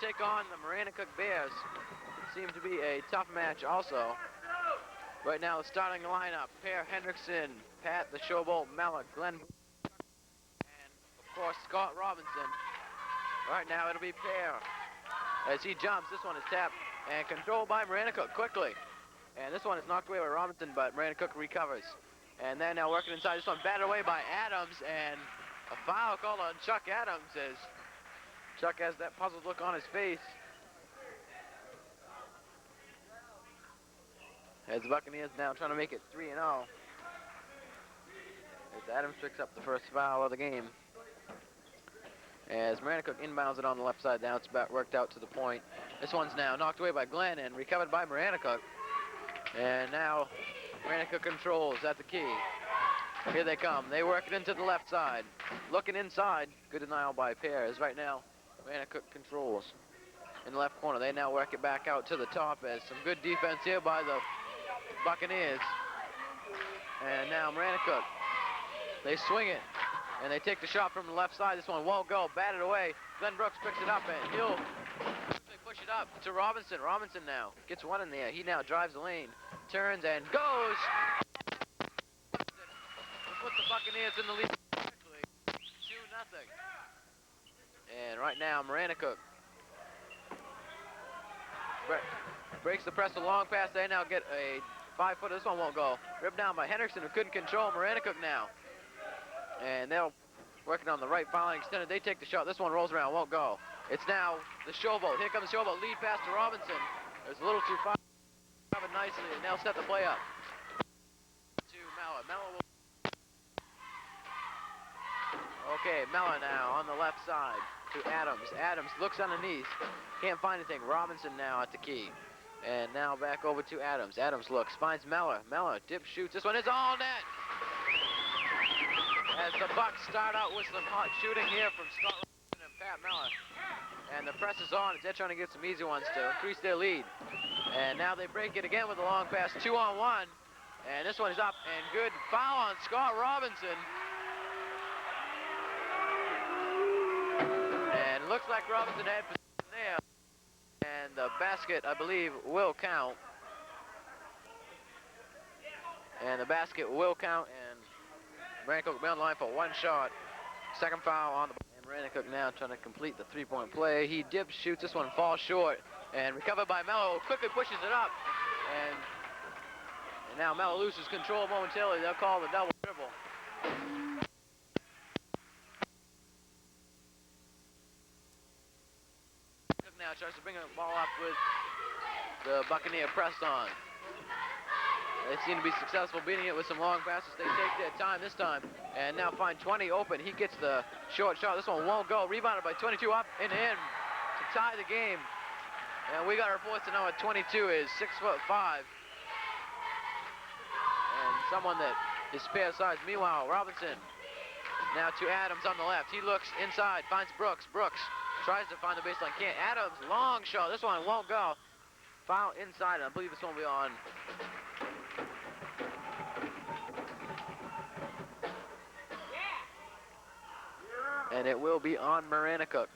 take on the Maranacook Bears. Seems to be a tough match also. Right now, the starting lineup, pair Henrikson, Pat the Showboat, Mellor, Glenn, and of course Scott Robinson. Right now it'll be pair. As he jumps, this one is tapped and controlled by Maranacook quickly. And this one is knocked away by Robinson, but Maranacook recovers. And then now working inside, this one batted away by Adams, and a foul called on Chuck Adams as Chuck has that puzzled look on his face. As the Buccaneers now trying to make it 3-0. As Adams picks up the first foul of the game. As Maranacook inbounds it on the left side, now it's about worked out to the point. This one's now knocked away by Glenn and recovered by Maranacook. And now Maranacook controls at the key. Here they come. They work it into the left side. Looking inside. Good denial by Pears. Right now, Maranacook controls in the left corner. They now work it back out to the top as some good defense here by the Buccaneers. And now Maranacook. They swing it. And they take the shot from the left side. This one won't go. Batted away. Glenn Brooks picks it up and he'll push it up to Robinson. Robinson now gets one in there. He now drives the lane. Turns and goes. Put the Buccaneers in the lead quickly. 2-0. And right now, Maranacook breaks the press, a long pass. They now get a 5-footer. This one won't go. Ripped down by Henrikson, who couldn't control Maranacook now. And they're working on the right, fouling extended. They take the shot. This one rolls around, won't go. It's now the Showboat. Here comes the Showboat. Lead pass to Robinson. It was a little too far. Covered nicely, and they'll set the play up to Mellor. Mellor will. Okay, Mellor now on the left side to Adams. Adams looks underneath. Can't find anything. Robinson now at the key. And now back over to Adams. Adams looks, finds Mellor. Mellor dip shoots. This one is all net. As the Bucks start out with some hot shooting here from Scott Robinson and Pat Mellor. And the press is on as they're trying to get some easy ones to increase their lead. And now they break it again with a long pass, 2-on-1. And this one is up and good. Foul on Scott Robinson. And it looks like Robinson had position there. And the basket, I believe, will count. And the basket will count. And Maranacook will be on the line for one shot. Second foul on the. And Maranacook now trying to complete the three-point play. He dips, shoots. This one falls short. And recovered by Mellor, quickly pushes it up. And now Mellor loses control momentarily. They'll call the double dribble. Now tries to bring the ball up with the Buccaneer press on. They seem to be successful beating it with some long passes. They take their time this time and now find 20 open. He gets the short shot. This one won't go. Rebounded by 22 up and in to tie the game. And we got reports to know at 22 is 6'5". And someone that is spare size. Meanwhile, Robinson now to Adams on the left. He looks inside, finds Brooks. Brooks tries to find the baseline. Can't. Adams, long shot. This one won't go. Foul inside. I believe this one will be on. And it will be on Maranacook.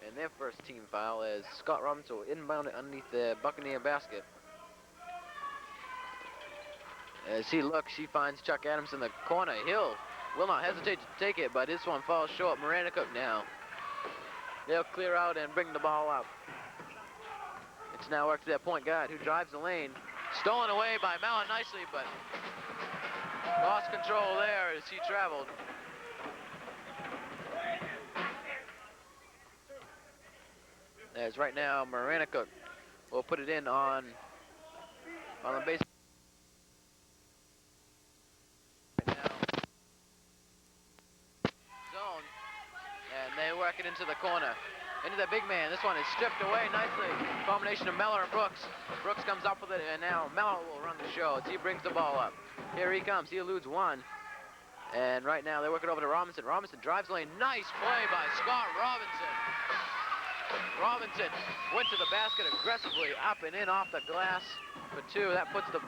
And their first team foul as Scott Robinson will inbound it underneath the Buccaneer basket. As he looks, he finds Chuck Adams in the corner. Hill will not hesitate to take it, but this one falls short. Maranacook now. They'll clear out and bring the ball up. It's now worked to that point guard who drives the lane. Stolen away by Mellor nicely, but lost control there as he traveled. As right now, Maranacook will put it in on the base. Right now, zone, and they work it into the corner, into the big man. This one is stripped away nicely. Combination of Mellor and Brooks. Brooks comes up with it, and now Mellor will run the show as he brings the ball up. Here he comes. He eludes one, and right now they work it over to Robinson. Robinson drives the lane. Nice play by Scott Robinson. Robinson went to the basket aggressively, up and in off the glass for two. That puts the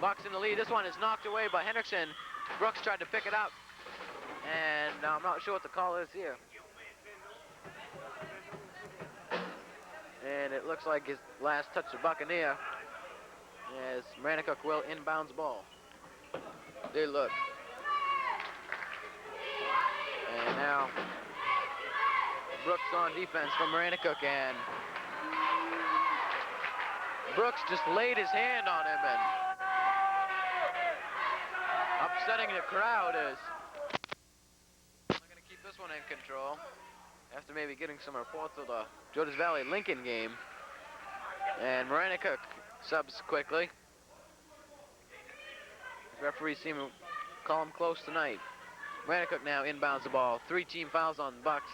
Bucks in the lead. This one is knocked away by Henrikson. Brooks tried to pick it up, and I'm not sure what the call is here. And it looks like his last touch of Buccaneer, as Maranacook will inbounds the ball. They look. And now Brooks on defense from Maranacook, and Brooks just laid his hand on him and upsetting the crowd. Is I'm going to keep this one in control after maybe getting some reports of the Georges Valley Lincoln game. And Maranacook subs quickly. Referees seem to call him close tonight. Maranacook now inbounds the ball. 3 team fouls on the Bucks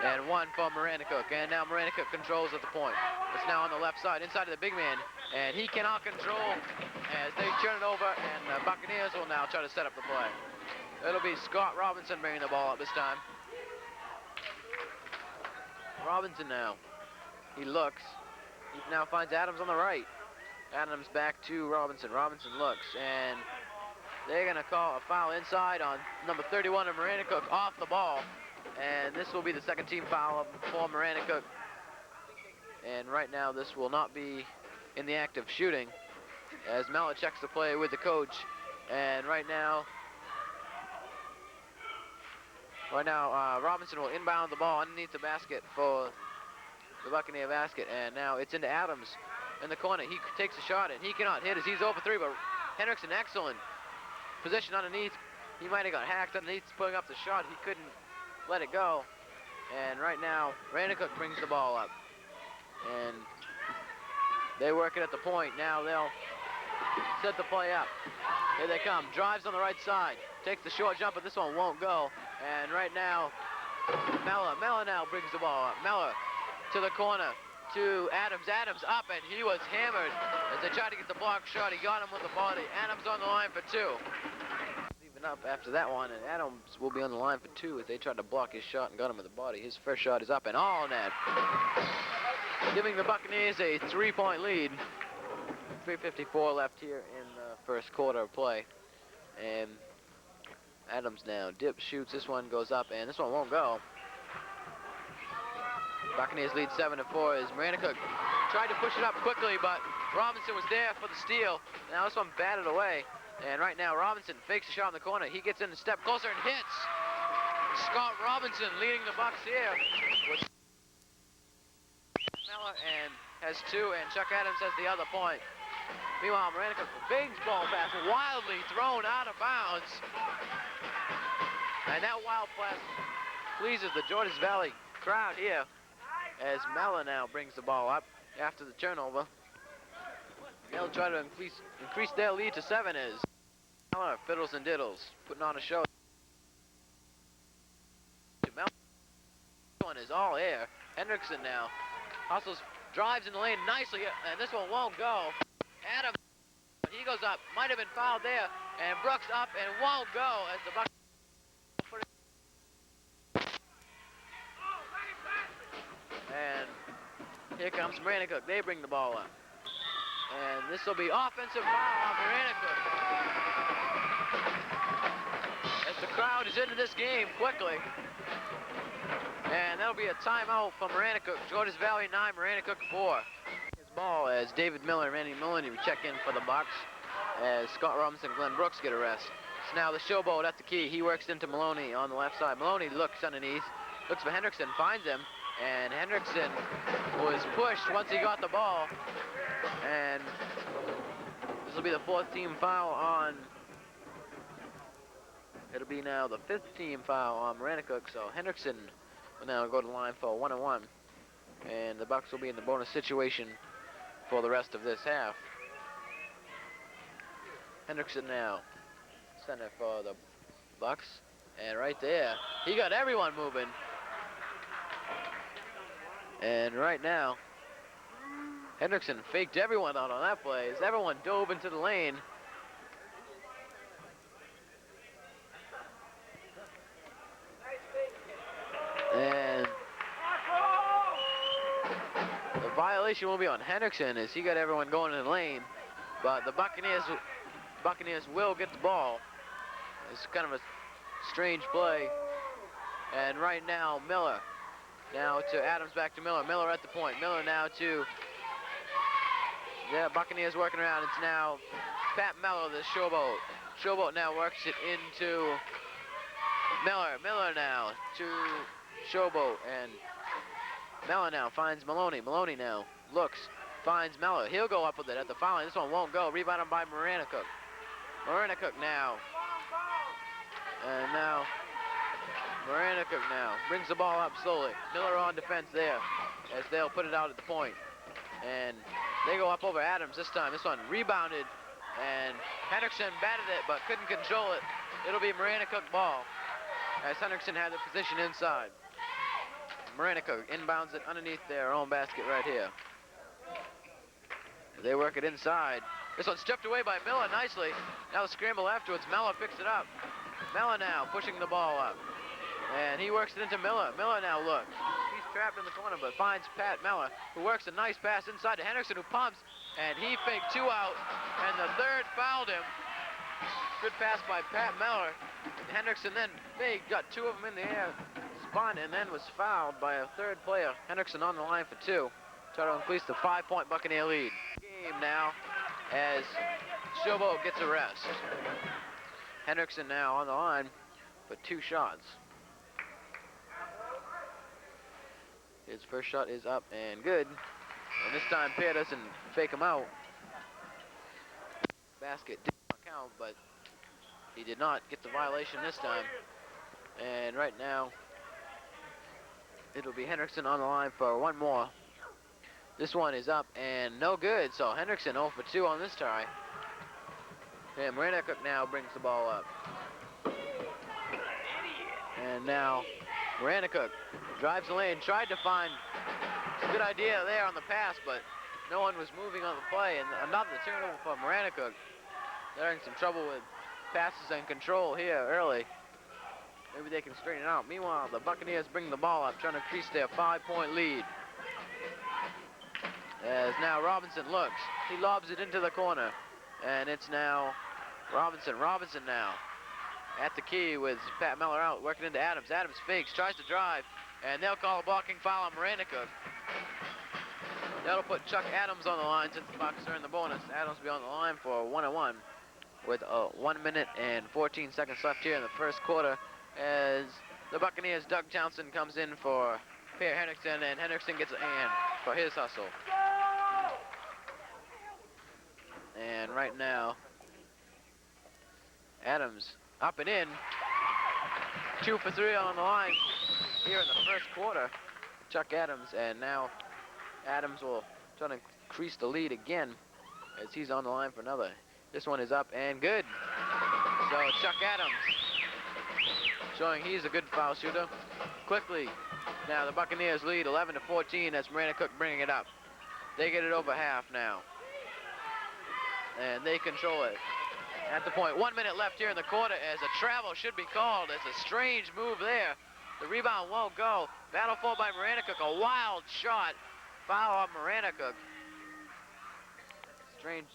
and 1 for Maranacook. And now Maranacook controls at the point. It's now on the left side, inside of the big man, and he cannot control as they turn it over, and the Buccaneers will now try to set up the play. It'll be Scott Robinson bringing the ball up this time. Robinson now. He looks. He now finds Adams on the right. Adams back to Robinson. Robinson looks, and they're going to call a foul inside on number 31 of Maranacook off the ball. And this will be the second team foul for Maranacook. And right now this will not be in the act of shooting as Mellor checks the play with the coach. And right now Robinson will inbound the ball underneath the basket for the Buccaneer basket. And now it's into Adams in the corner. He takes a shot and he cannot hit as he's over 3, but Henrikson, excellent position underneath. He might have got hacked underneath putting up the shot. He couldn't let it go. And right now Maranacook brings the ball up. And they work it at the point. Now they'll set the play up. Here they come. Drives on the right side. Takes the short jump, but this one won't go. And right now, Mellor now brings the ball up. Mellor to the corner to Adams. Adams up, and he was hammered as they tried to get the block shot. He got him with the body. Adams on the line for 2. Even up after that one, and Adams will be on the line for 2 as they tried to block his shot and got him with the body. His first shot is up and all net, giving the Buccaneers a 3-point lead. 3:54 left here in the first quarter of play. And Adams now dips, shoots. This one goes up, and this one won't go. Buccaneers lead 7-4 as Maranacook tried to push it up quickly, but Robinson was there for the steal. Now this one batted away. And right now Robinson fakes a shot in the corner. He gets in a step closer and hits. Scott Robinson leading the Bucks here with Mellor and has 2, and Chuck Adams has the other point. Meanwhile, Maranacook, big ball pass, wildly thrown out of bounds. And that wild pass pleases the Georges Valley crowd here as Mellor now brings the ball up after the turnover. They'll try to increase their lead to 7 as Mellor fiddles and diddles, putting on a show. Mellor, this one is all air. Henrikson now hustles, drives in the lane nicely, and this one won't go. Adams, he goes up, might have been fouled there, and Brooks up and won't go as the Bucks. And here comes Maranacook. They bring the ball up. And this will be offensive foul on Maranacook. As the crowd is into this game quickly. And that'll be a timeout for Maranacook. Georges Valley 9, Maranacook 4. His ball as David Mellor and Randy Maloney check in for the Bucks as Scott Robinson and Glenn Brooks get a rest. So now the showboat at the key. He works into Maloney on the left side. Maloney looks underneath, looks for Henrikson, finds him, and Henrikson was pushed once he got the ball. And this will be the 4th team foul on, it'll be now the 5th team foul on Maranacook. So Henrikson will now go to the line for 1-1. And the Bucks will be in the bonus situation for the rest of this half. Henrikson now, center for the Bucks. And right there, he got everyone moving. And right now, Henrikson faked everyone out on that play as everyone dove into the lane. And the violation will be on Henrikson as he got everyone going in the lane. But the Buccaneers will get the ball. It's kind of a strange play. And right now, Mellor Now to Adams, back to Miller. Miller at the point. Miller now to the Buccaneers working around. It's now Pat Mellor, the showboat. Showboat now works it into Miller. Miller now to showboat, and Mellor now finds Maloney. Maloney now looks, finds Mellor. He'll go up with it at the foul line. This one won't go. Rebounded by Maranacook. Maranacook now. And now Maranacook now brings the ball up slowly. Miller on defense there as they'll put it out at the point. And they go up over Adams this time. This one rebounded, and Henrikson batted it but couldn't control it. It'll be Maranacook ball as Henrikson had the position inside. Maranacook inbounds it underneath their own basket right here. They work it inside. This one's stripped away by Miller nicely. Now the scramble afterwards. Mellor picks it up. Mellor now pushing the ball up. And he works it into Miller. Miller now looks. He's trapped in the corner, but finds Pat Mellor, who works a nice pass inside to Henrikson, who pumps, and he faked two out, and the third fouled him. Good pass by Pat Mellor. Henrikson then faked, got two of them in the air, spun, and then was fouled by a third player. Henrikson on the line for two. Try to increase the 5-point Buccaneer lead. Game now as Showboat gets a rest. Henrikson now on the line for two shots. His first shot is up and good. And this time Pear doesn't fake him out. Basket did not count, but he did not get the violation this time. And right now, it'll be Henrikson on the line for one more. This one is up and no good, so Henrikson 0 for 2 on this try. And Maranacook now brings the ball up. And now Maranacook drives the lane, tried to find a good idea there on the pass, but no one was moving on the play, and another turnover for Maranacook. They're having some trouble with passes and control here early. Maybe they can straighten it out. Meanwhile, the Buccaneers bring the ball up, trying to increase their 5-point lead. As now Robinson looks. He lobs it into the corner. And it's now Robinson. Robinson now at the key with Pat Mellor out, working into Adams. Adams fakes, tries to drive, and they'll call a blocking foul on Maranacook. That'll put Chuck Adams on the line since the Bucs are in the bonus. Adams will be on the line for 1-on-1 with 1 minute and 14 seconds left here in the first quarter as the Buccaneers' Doug Townsend comes in for Pierre Henrikson, and Henrikson gets a hand for his hustle. And right now, Adams up and in. 2 for 3 on the line here in the first quarter. Chuck Adams, and now Adams will try to increase the lead again as he's on the line for another. This one is up and good. So Chuck Adams showing he's a good foul shooter. Quickly, now the Buccaneers lead 11 to 14 as Maranacook bringing it up. They get it over half now. And they control it. At the point, 1 minute left here in the quarter as a travel should be called. It's a strange move there. The rebound won't go. Battle for by Maranacook, a wild shot. Foul on Maranacook. Strange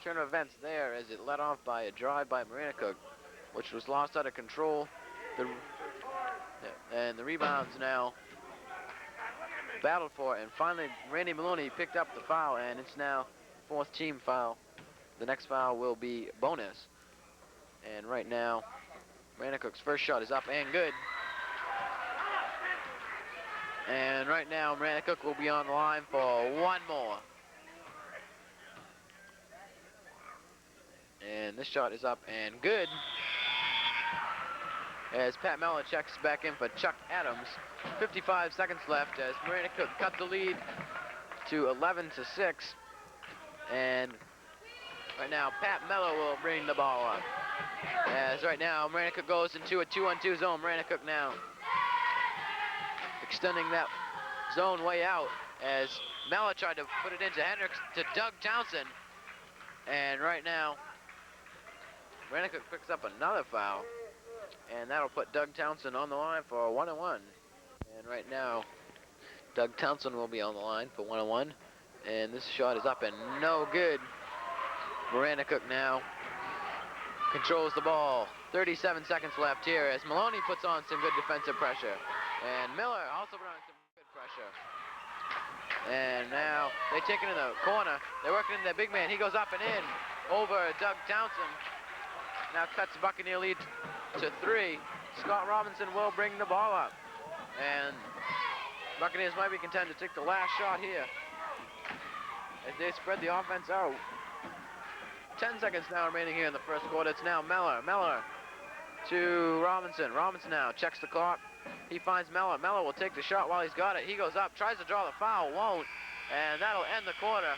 turn of events there as it led off by a drive by Maranacook, which was lost out of control. And the rebounds now battled for, and finally Randy Maloney picked up the foul, and it's now fourth team foul. The next foul will be bonus. And right now, Maranacook's first shot is up and good. And right now, Maranacook will be on the line for one more. And this shot is up and good. As Pat Mellor checks back in for Chuck Adams. 55 seconds left as Maranacook cut the lead to 11 to 6. And right now, Pat Mellor will bring the ball up. As right now, Maranacook goes into a 2-on-2 zone. Maranacook now extending that zone way out as Mellor tried to put it into Henrikson to Doug Townsend. And right now, Maranacook picks up another foul. And that'll put Doug Townsend on the line for a 1-on-1. And right now, Doug Townsend will be on the line for 1-on-1. And this shot is up and no good. Maranacook now controls the ball. 37 seconds left here as Maloney puts on some good defensive pressure. And Mellor also bringing some good pressure. And now they take it in the corner. They're working in their big man. He goes up and in over Doug Townsend. Now cuts the Buccaneer lead to 3. Scott Robinson will bring the ball up. And Buccaneers might be content to take the last shot here as they spread the offense out. 10 seconds now remaining here in the first quarter. It's now Mellor. Mellor to Robinson. Robinson now checks the clock. He finds Mellor. Mellor will take the shot while he's got it. He goes up, tries to draw the foul, won't. And that'll end the quarter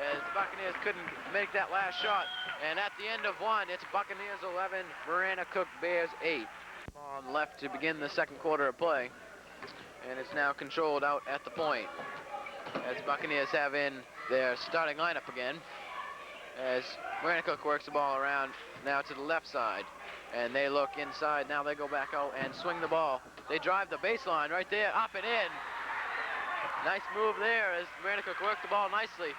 as the Buccaneers couldn't make that last shot. And at the end of one, it's Buccaneers 11, Maranacook Bears 8. On left to begin the second quarter of play. And it's now controlled out at the point as Buccaneers have in their starting lineup again. As Maranacook works the ball around now to the left side. And they look inside. Now they go back out and swing the ball. They drive the baseline right there, up and in. Nice move there as Maranacook worked the ball nicely.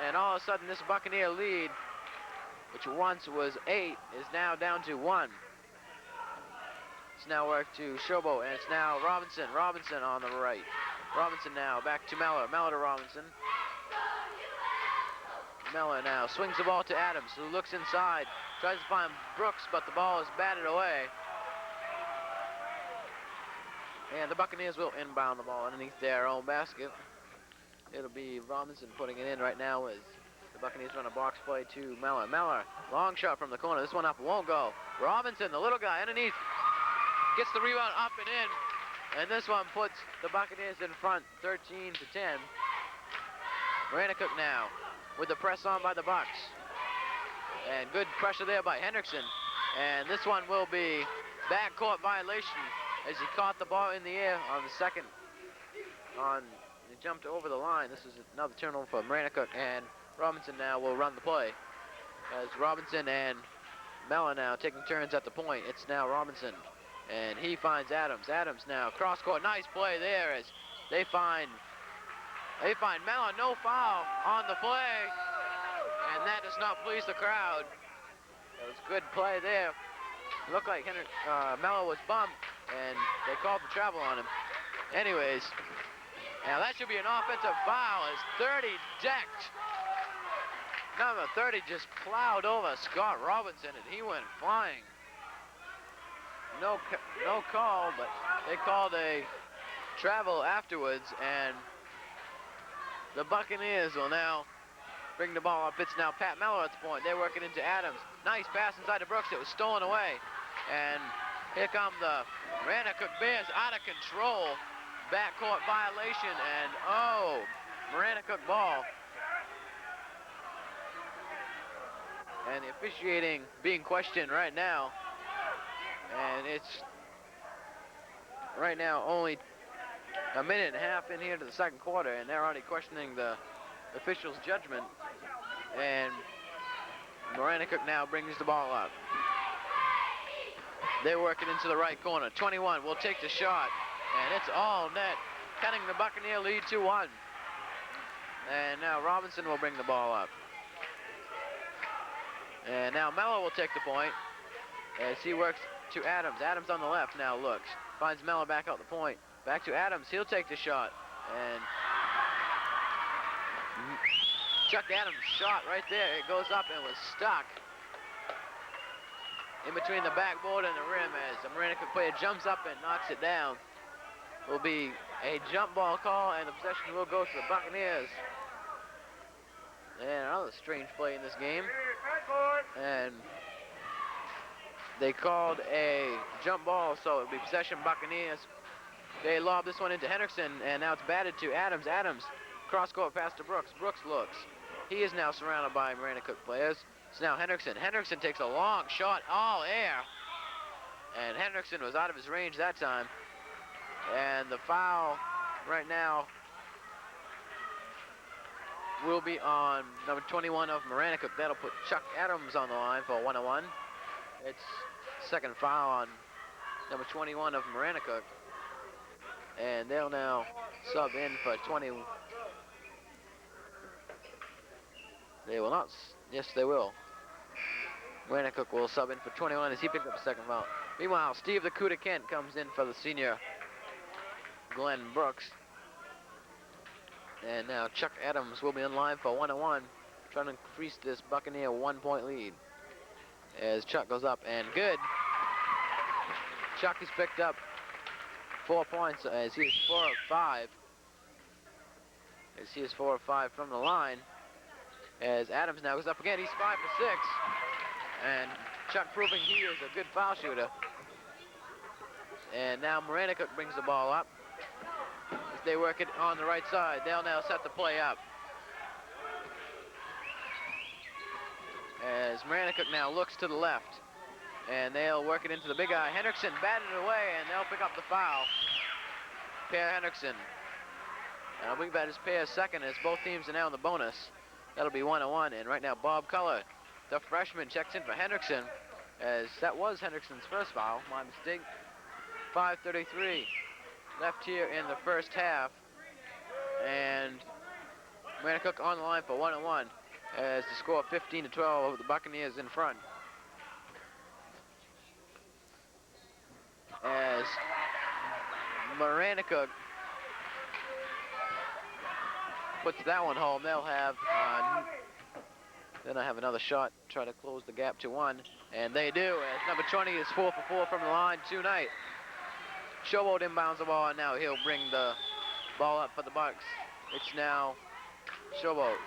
And all of a sudden this Buccaneer lead, which once was 8, is now down to 1. It's now worked to Showboat, and it's now Robinson. Robinson on the right. Robinson now back to Mellor. Mellor to Robinson. Mellor now swings the ball to Adams, who looks inside, tries to find Brooks, but the ball is batted away. And the Buccaneers will inbound the ball underneath their own basket. It'll be Robinson putting it in right now as the Buccaneers run a box play to Mellor. Mellor, long shot from the corner. This one up won't go. Robinson, the little guy underneath, gets the rebound up and in. And this one puts the Buccaneers in front, 13-10. Maranacook now with the press on by the Bucs. And good pressure there by Henrikson. And this one will be backcourt violation as he caught the ball in the air on the second. He jumped over the line. This is another turnover for Maranacook. And Robinson now will run the play. As Robinson and Mellor now taking turns at the point. It's now Robinson. And he finds Adams. Adams now cross court. Nice play there as they find Mellor. No foul on the play. And that does not please the crowd. It was good play there. It looked like Mellor was bumped and they called the travel on him. Anyways, now that should be an offensive foul as 30 decked. Number 30 just plowed over Scott Robinson and he went flying. No call, but they called a travel afterwards, and the Buccaneers will now bring the ball up. It's now Pat Mellor at the point. They're working into Adams. Nice pass inside to Brooks. It was stolen away. And here come the Maranacook Bears out of control. Backcourt violation, and oh, Maranacook ball. And the officiating being questioned right now. And it's right now only a minute and a half in here to the second quarter, and they're already questioning the official's judgment. And Maranacook now brings the ball up. They work it into the right corner. 21 will take the shot, and it's all net, cutting the Buccaneer lead to 1. And now Robinson will bring the ball up. And now Mellor will take the point as he works to Adams. Adams on the left now looks. Finds Mellor back out the point. Back to Adams. He'll take the shot. And Chucky Adams shot right there. It goes up and was stuck in between the backboard and the rim as the Maranacook player jumps up and knocks it down. Will be a jump ball call, and the possession will go to the Buccaneers. And another strange play in this game. And they called a jump ball, so it'll be possession Buccaneers. They lob this one into Henrikson, and now it's batted to Adams. Adams, cross-court pass to Brooks. Brooks looks. He is now surrounded by Maranacook players. It's now Henrikson. Henrikson takes a long shot, all air. And Henrikson was out of his range that time. And the foul right now will be on number 21 of Maranacook. That'll put Chuck Adams on the line for a 1-on-1. It's second foul on number 21 of Maranacook. And they'll now sub in for 20. They will not. Yes, they will. Maranacook will sub in for 21 as he picked up a second foul. Meanwhile, Steve the Cuda Kent comes in for the senior Glenn Brooks. And now Chuck Adams will be in line for 1-1, trying to increase this Buccaneer 1-point lead. As Chuck goes up and good. Chuck has picked up 4 points as he is 4 of 5. As he is 4 of 5 from the line. As Adams now goes up again, he's 5 for 6. And Chuck proving he is a good foul shooter. And now Maranacook brings the ball up. As they work it on the right side, they'll now set the play up. As Maranacook now looks to the left. And they'll work it into the big guy. Henrikson batted it away, and they'll pick up the foul. Per Henrikson. And I believe that is Per's second, as both teams are now in the bonus. That'll be 1-1, and right now Bob Culler, the freshman, checks in for Henrikson, as that was Henrikson's first foul, my mistake. 5:33 left here in the first half, and Maranacook on the line for 1-1, as the score 15-12 over the Buccaneers in front. As Maranacook puts that one home, they'll have then I have another shot, try to close the gap to 1, and they do, as number 20 is 4 for 4 from the line tonight. Showboat inbounds the ball, and now he'll bring the ball up for the Bucks. It's now Showboat.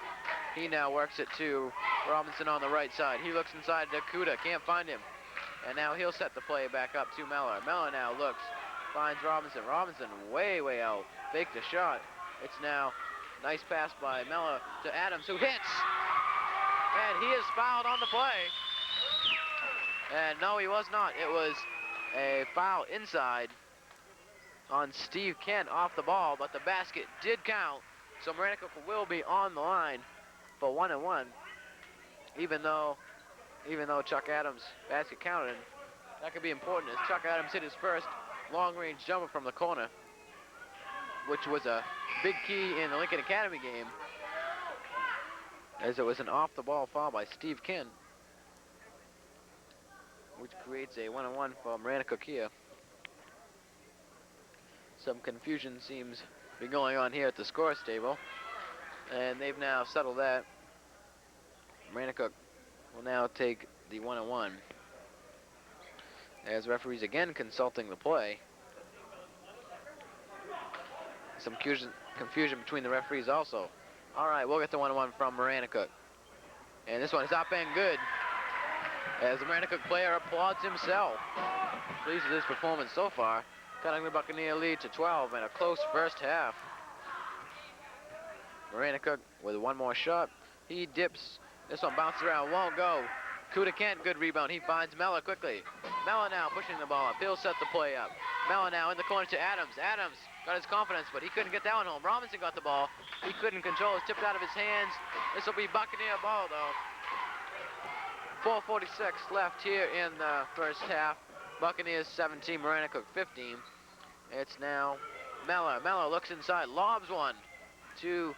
He now works it to Robinson on the right side. He looks inside to Kuda, can't find him. And now he'll set the play back up to Mellor. Mellor now looks, finds Robinson. Robinson way, way out. Faked a shot. It's now nice pass by Mellor to Adams, who hits. And he is fouled on the play. And no, he was not. It was a foul inside on Steve Kent off the ball, but the basket did count. So Maranacook will be on the line for 1-1, even though Chuck Adams' basket counted. And that could be important as Chuck Adams hit his first long-range jumper from the corner, which was a big key in the Lincoln Academy game, as it was an off-the-ball foul by Steve Kent, which creates a 1-1 for Maranacook here. Some confusion seems to be going on here at the scores table, and they've now settled that. Maranacook will now take the 1-1, as referees again consulting the play. Some confusion between the referees also. All right, we'll get the 1-1 from Maranacook. And this one is up and good, as the Maranacook player applauds himself. Pleased with his performance so far, cutting the Buccaneer lead to 12 in a close first half. Maranacook with one more shot. He dips. This one bounces around, won't go. Kuda Kent, good rebound. He finds Mellor quickly. Mellor now pushing the ball up. He'll set the play up. Mellor now in the corner to Adams. Adams got his confidence, but he couldn't get that one home. Robinson got the ball. He couldn't control. It's tipped out of his hands. This will be Buccaneer ball, though. 4:46 left here in the first half. Buccaneers 17, Maranacook 15. It's now Mellor. Mellor looks inside, lobs one to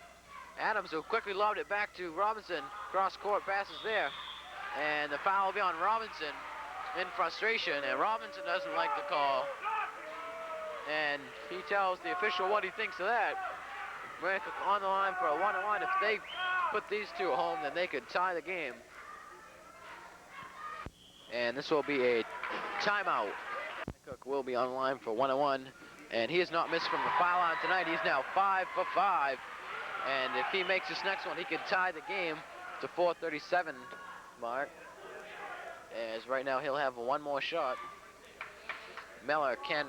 Adams, who quickly lobbed it back to Robinson. Cross-court passes there. And the foul will be on Robinson in frustration, and Robinson doesn't like the call. And he tells the official what he thinks of that. Maranacook on the line for a 1-1. If they put these two home, then they could tie the game. And this will be a timeout. Maranacook will be on the line for 1-1, and he has not missed from the foul line tonight. He's now 5 for 5. And if he makes this next one, he could tie the game to 4:37 mark. As right now he'll have one more shot. Mellor, Kent,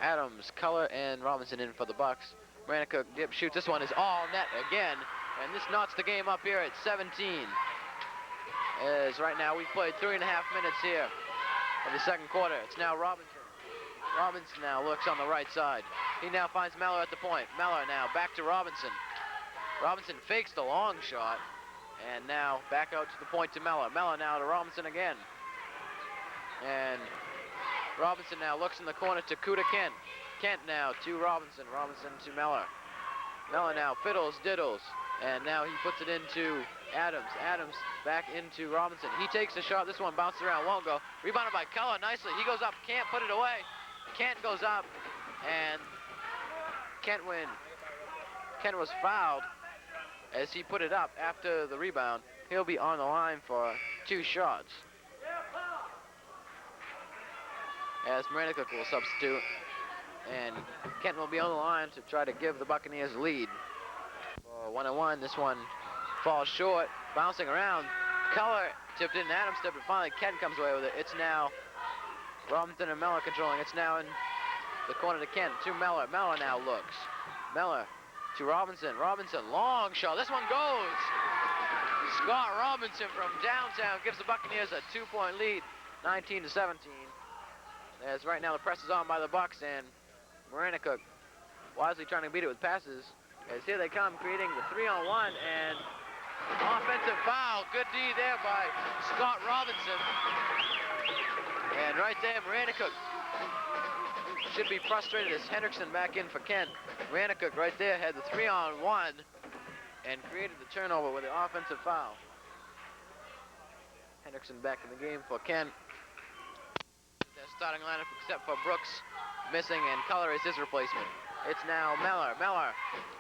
Adams, Culler, and Robinson in for the Bucks. Maranacook dip shoots. This one is all net again, and this knots the game up here at 17. As right now we've played 3.5 minutes here in the second quarter. It's now Robinson. Robinson now looks on the right side. He now finds Mellor at the point. Mellor now back to Robinson. Robinson fakes the long shot, and now back out to the point to Mellor. Mellor now to Robinson again. And Robinson now looks in the corner to Kuda Kent. Kent now to Robinson. Robinson to Mellor. Mellor now fiddles, diddles, and now he puts it into Adams. Adams back into Robinson. He takes the shot. This one bounces around, won't go. Rebounded by Culler nicely. He goes up, can't put it away. Kent goes up, and Kent was fouled as he put it up after the rebound. He'll be on the line for 2 shots. As Maranacook will substitute, and Kent will be on the line to try to give the Buccaneers a lead. For 1-1, this one falls short, bouncing around. Culler tipped in, Adams tipped it, finally Kent comes away with it. It's now Robinson and Mellor controlling. It's now in the corner to Kent, to Mellor. Mellor now looks. Mellor to Robinson. Robinson, long shot. This one goes. Scott Robinson from downtown gives the Buccaneers a 2-point lead, 19-17. As right now the press is on by the Bucks, and Maranacook wisely trying to beat it with passes. As here they come, creating the 3-on-1, and offensive foul. Good D there by Scott Robinson. And right there, Maranacook should be frustrated as Henrikson back in for Kent. Maranacook right there had the 3-on-1 and created the turnover with the offensive foul. Henrikson back in the game for Kent. Their starting lineup except for Brooks missing, and Culler is his replacement. It's now Mellor. Mellor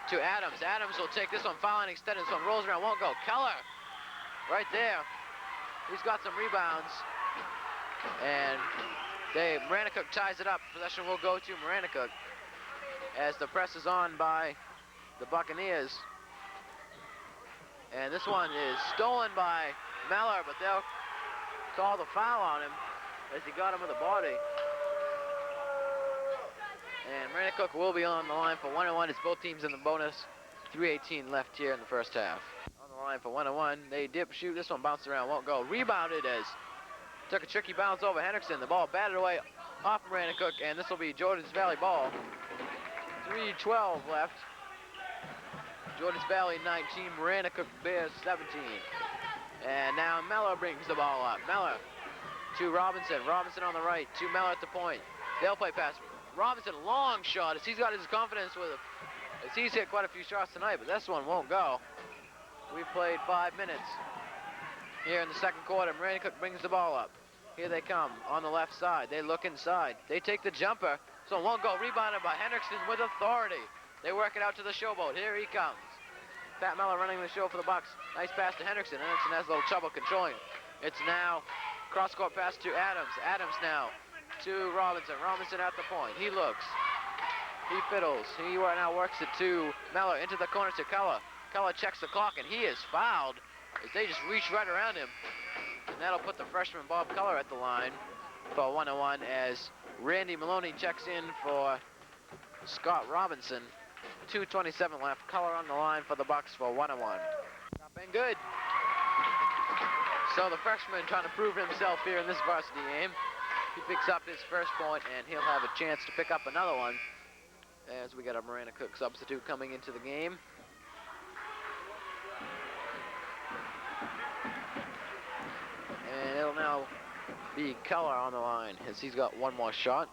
to Adams. Adams will take this one, fouling, extended. This one rolls around, won't go. Culler right there. He's got some rebounds. And Maranacook ties it up. Possession will go to Maranacook as the press is on by the Buccaneers. And this one is stolen by Mellor, but they'll call the foul on him as he got him with a body. And Maranacook will be on the line for 1-1. It's both teams in the bonus. 3:18 left here in the first half. On the line for 1-1. They dip, shoot. This one bounced around, won't go. Rebounded as took a tricky bounce over Henrikson. The ball batted away off Maranacook, and this will be Jordan's Valley ball. 3:12 left. Jordan's Valley 19, Maranacook Bears 17. And now Mellor brings the ball up. Mellor to Robinson. Robinson on the right, to Mellor at the point. They'll play pass. Robinson, long shot as he's got his confidence with it. As he's hit quite a few shots tonight, but this one won't go. We've played 5 minutes here in the second quarter. Maranacook brings the ball up. Here they come on the left side. They look inside. They take the jumper, so it won't go. Rebounded by Henrikson with authority. They work it out to the showboat. Here he comes. Pat Mellor running the show for the Bucks. Nice pass to Henrikson. Henrikson has a little trouble controlling. It's now cross-court pass to Adams. Adams now to Robinson. Robinson at the point. He looks. He fiddles. He now works it to Mellor into the corner to Culler. Culler checks the clock, and he is fouled as they just reach right around him. And that'll put the freshman Bob Culler at the line for 1-1 as Randy Maloney checks in for Scott Robinson. 2:27 left. Culler on the line for the Bucks for 1-1. Not been good. So the freshman trying to prove himself here in this varsity game. He picks up his first point, and he'll have a chance to pick up another one as we got a Maranacook substitute coming into the game. And it'll now be Culler on the line as he's got one more shot.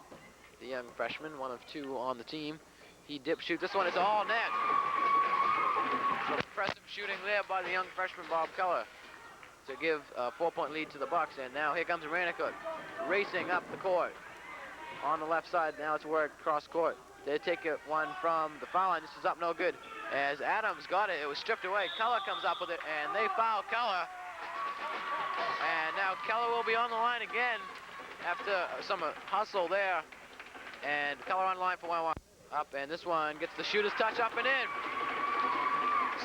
The young freshman, one of 2 on the team. He dip shoot. This one is all net. Some impressive shooting there by the young freshman Bob Culler to give a 4-point lead to the Bucks. And now here comes Maranacook racing up the court. On the left side, now it's work cross court. They take it one from the foul line. This is up no good. As Adams got it, it was stripped away. Culler comes up with it, and they foul Culler. And now Culler will be on the line again after some hustle there. And Culler on the line for 1-1. Up, and this one gets the shooter's touch up and in.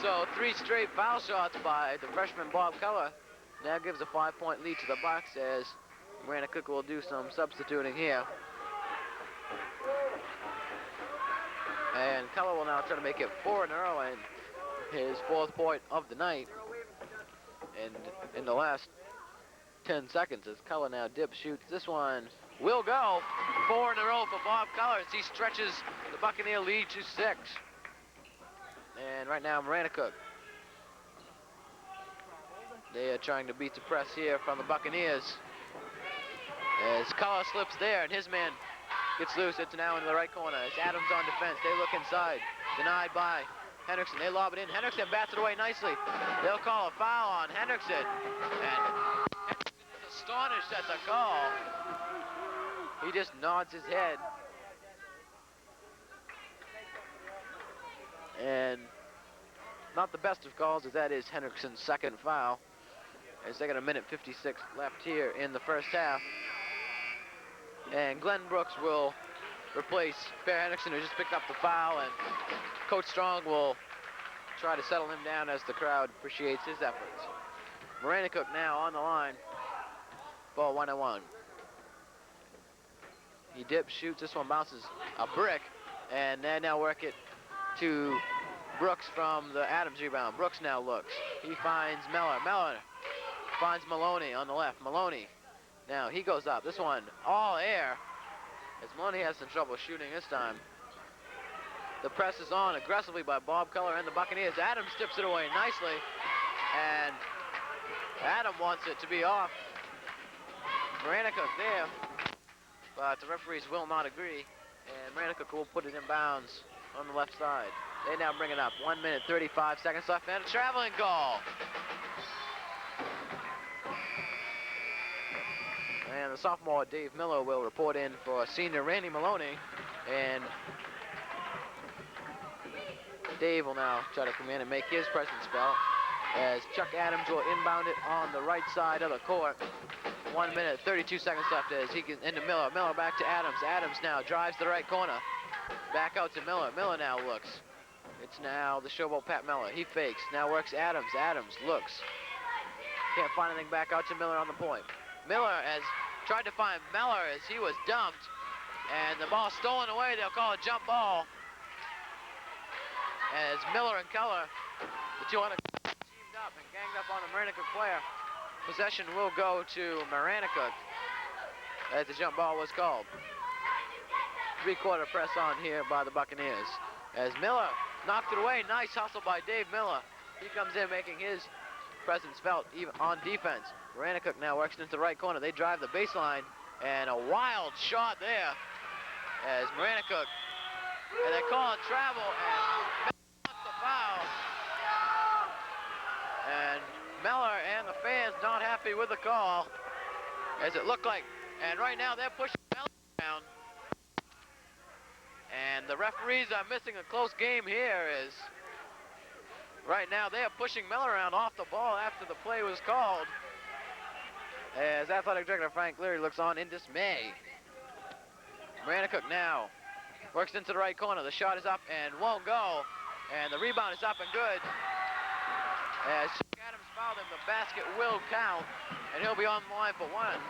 So 3 straight foul shots by the freshman Bob Culler. Now gives a 5-point lead to the Bucks as Maranacook will do some substituting here. And Culler will now try to make it 4 in a row and his 4th point of the night. And in the last 10 seconds as Culler now dip shoots. This one will go. 4 in a row for Bob Culler as he stretches the Buccaneer lead to 6. And right now Maranacook, they are trying to beat the press here from the Buccaneers. As Culler slips there and his man gets loose. It's now in the right corner. It's Adams on defense. They look inside. Denied by Henrikson. They lob it in. Henrikson bats it away nicely. They'll call a foul on Henrikson. And Henrikson is astonished at the call. He just nods his head. Not the best of calls, as that is Henrikson's second foul, as they got 1:56 left here in the first half. And Glenn Brooks will replace Per Henrikson, who just picked up the foul, and Coach Strong will try to settle him down as the crowd appreciates his efforts. Maranacook now on the line. Ball 1-1. He dips, shoots, this one bounces a brick, and they now work it to Brooks from the Adams rebound. Brooks now looks. He finds Mellor. Mellor finds Maloney on the left. Maloney, now he goes up. This one, all air, as Maloney has some trouble shooting this time. The press is on aggressively by Bob Culler and the Buccaneers. Adams tips it away nicely, and Adam wants it to be off. Maranacook there, but the referees will not agree, and Maranacook will put it in bounds on the left side. They now bring it up. 1:35 left, and a traveling goal. And the sophomore Dave Miller will report in for senior Randy Maloney, and Dave will now try to come in and make his presence felt, as Chuck Adams will inbound it on the right side of the court. 1:32 left as he gets into Miller. Miller back to Adams. Adams now drives the right corner. Back out to Miller. Miller now looks. It's now the showboat Pat Mellor. He fakes. Now works Adams. Adams looks. Can't find anything back out to Miller on the point. Miller has tried to find Mellor as he was dumped. And the ball stolen away. They'll call a jump ball. As Miller and Culler, the two on the teamed up and ganged up on the Maranacook player. Possession will go to Maranacook as the jump ball was called. Three-quarter press on here by the Buccaneers. As Miller knocked it away, nice hustle by Dave Miller. He comes in making his presence felt even on defense. Maranacook now works into the right corner. They drive the baseline, and a wild shot there as Maranacook, and they call it travel, and Miller the foul. And Mellor and the fans not happy with the call, as it looked like, and right now they're pushing Mellor down. And the referees are missing a close game here, as right now they are pushing Mellor around off the ball after the play was called, as Athletic Director Frank Leary looks on in dismay. Maranacook now works into the right corner. The shot is up and won't go, and the rebound is up and good. As Chuck Adams fouled him, the basket will count, and he'll be on the line for one.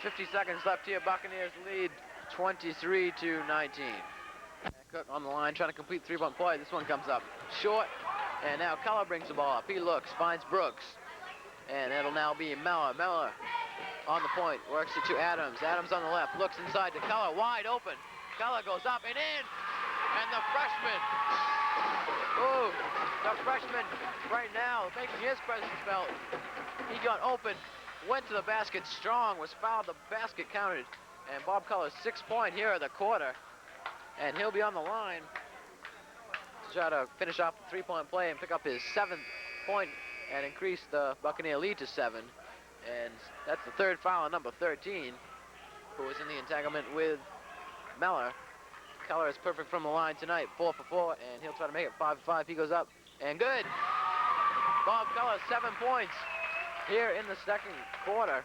50 seconds left here. Buccaneers lead 23-19. Cook on the line trying to complete three-point play. This one comes up short, and now Culler brings the ball up. He looks, finds Brooks, and it'll now be Mellor. Mellor on the point, works it to Adams. Adams on the left, looks inside to Culler, wide open. Culler goes up and in, and the freshman, right now making his presence felt. He got open, went to the basket strong, was fouled, the basket counted, and Bob Culler's 6-point here at the quarter, and he'll be on the line to try to finish off the three-point play and pick up his 7th point and increase the Buccaneer lead to 7. And that's the third foul on number 13, who was in the entanglement with Mellor. Culler is perfect from the line tonight, 4 for 4, and he'll try to make it 5 for 5. He goes up, and good. Bob Culler, 7 points here in the second quarter.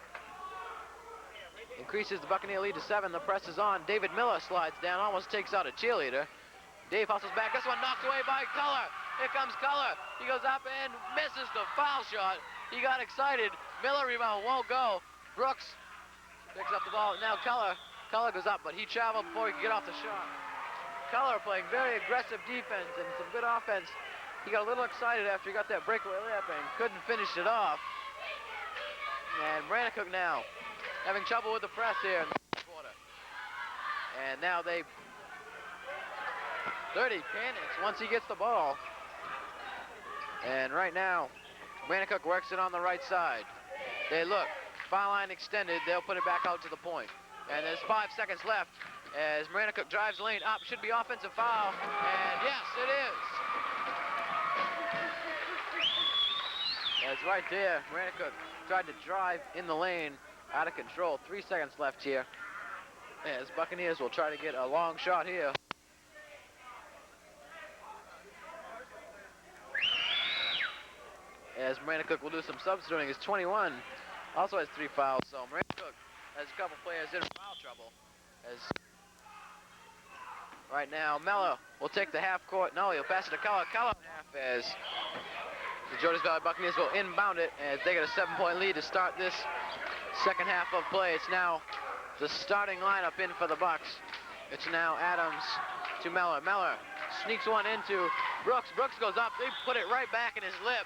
Increases the Buccaneer lead to 7. The press is on. David Miller slides down, almost takes out a cheerleader. Dave hustles back. This one knocked away by Culler. Here comes Culler. He goes up and misses the foul shot. He got excited. Miller rebound won't go. Brooks picks up the ball. Now Culler goes up, but he traveled before he could get off the shot. Culler playing very aggressive defense and some good offense. He got a little excited after he got that breakaway layup and couldn't finish it off. And Maranacook now having trouble with the press here in the quarter. And now they 30 panics once he gets the ball. And right now, Maranacook works it on the right side. They look, foul line extended, they'll put it back out to the point. And there's 5 seconds left as Maranacook drives the lane up, should be offensive foul, and yes, it is. That's right there, Maranacook tried to drive in the lane, out of control. 3 seconds left here as Buccaneers will try to get a long shot here. as Maranacook will do some substituting. His 21 also has 3 fouls, so Maranacook has a couple players in foul trouble. As right now, Mellor will take the half court. No, he'll pass it to Culler. Culler half as the Georges Valley Buccaneers will inbound it as they get a 7-point lead to start this second half of play. It's now the starting lineup in for the Bucks. It's now Adams to Mellor. Mellor sneaks one into Brooks. Brooks goes up. They put it right back in his lip.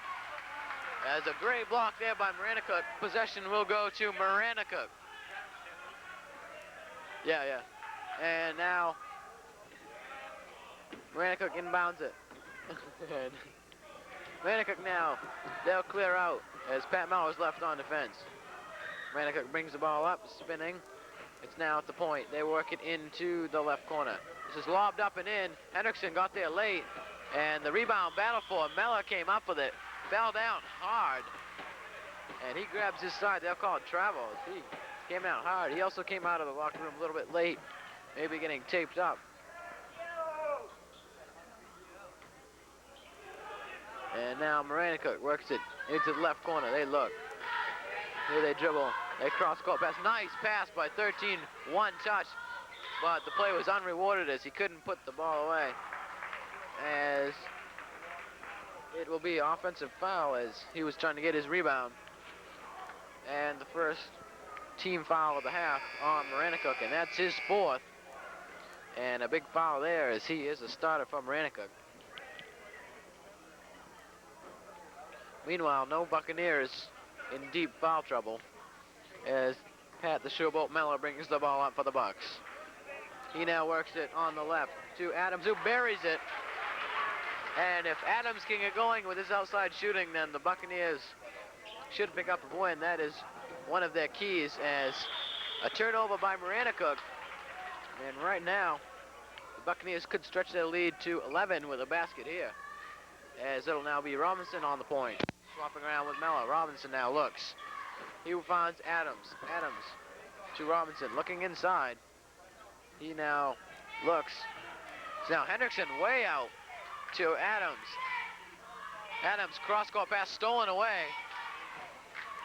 As a great block there by Maranacook. Possession will go to Maranacook. Yeah. And now Maranacook inbounds it. Maranacook now, they'll clear out as Pat Mellor is left on defense. Maranacook brings the ball up, spinning. It's now at the point. They work it into the left corner. This is lobbed up and in. Henrikson got there late, and the rebound battle for him. Mellor came up with it, fell down hard, and he grabs his side. They'll call it travel. He came out hard. He also came out of the locker room a little bit late, maybe getting taped up. And now Maranacook works it into the left corner. They look. Here they dribble. They cross-court pass. Nice pass by 13. One touch. But the play was unrewarded as he couldn't put the ball away. As it will be offensive foul as he was trying to get his rebound. And the first team foul of the half on Maranacook. And that's his 4th. And a big foul there as he is a starter for Maranacook. Meanwhile, no Buccaneers in deep foul trouble as Pat the Showboat Mellor brings the ball up for the Bucks. He now works it on the left to Adams, who buries it. And if Adams can get going with his outside shooting, then the Buccaneers should pick up a win. That is one of their keys as a turnover by Maranacook. And right now, the Buccaneers could stretch their lead to 11 with a basket here. As it'll now be Robinson on the point. Swapping around with Mellor. Robinson now looks. He finds Adams. Adams to Robinson. Looking inside. He now looks. It's now Henrikson way out to Adams. Adams cross-court pass stolen away.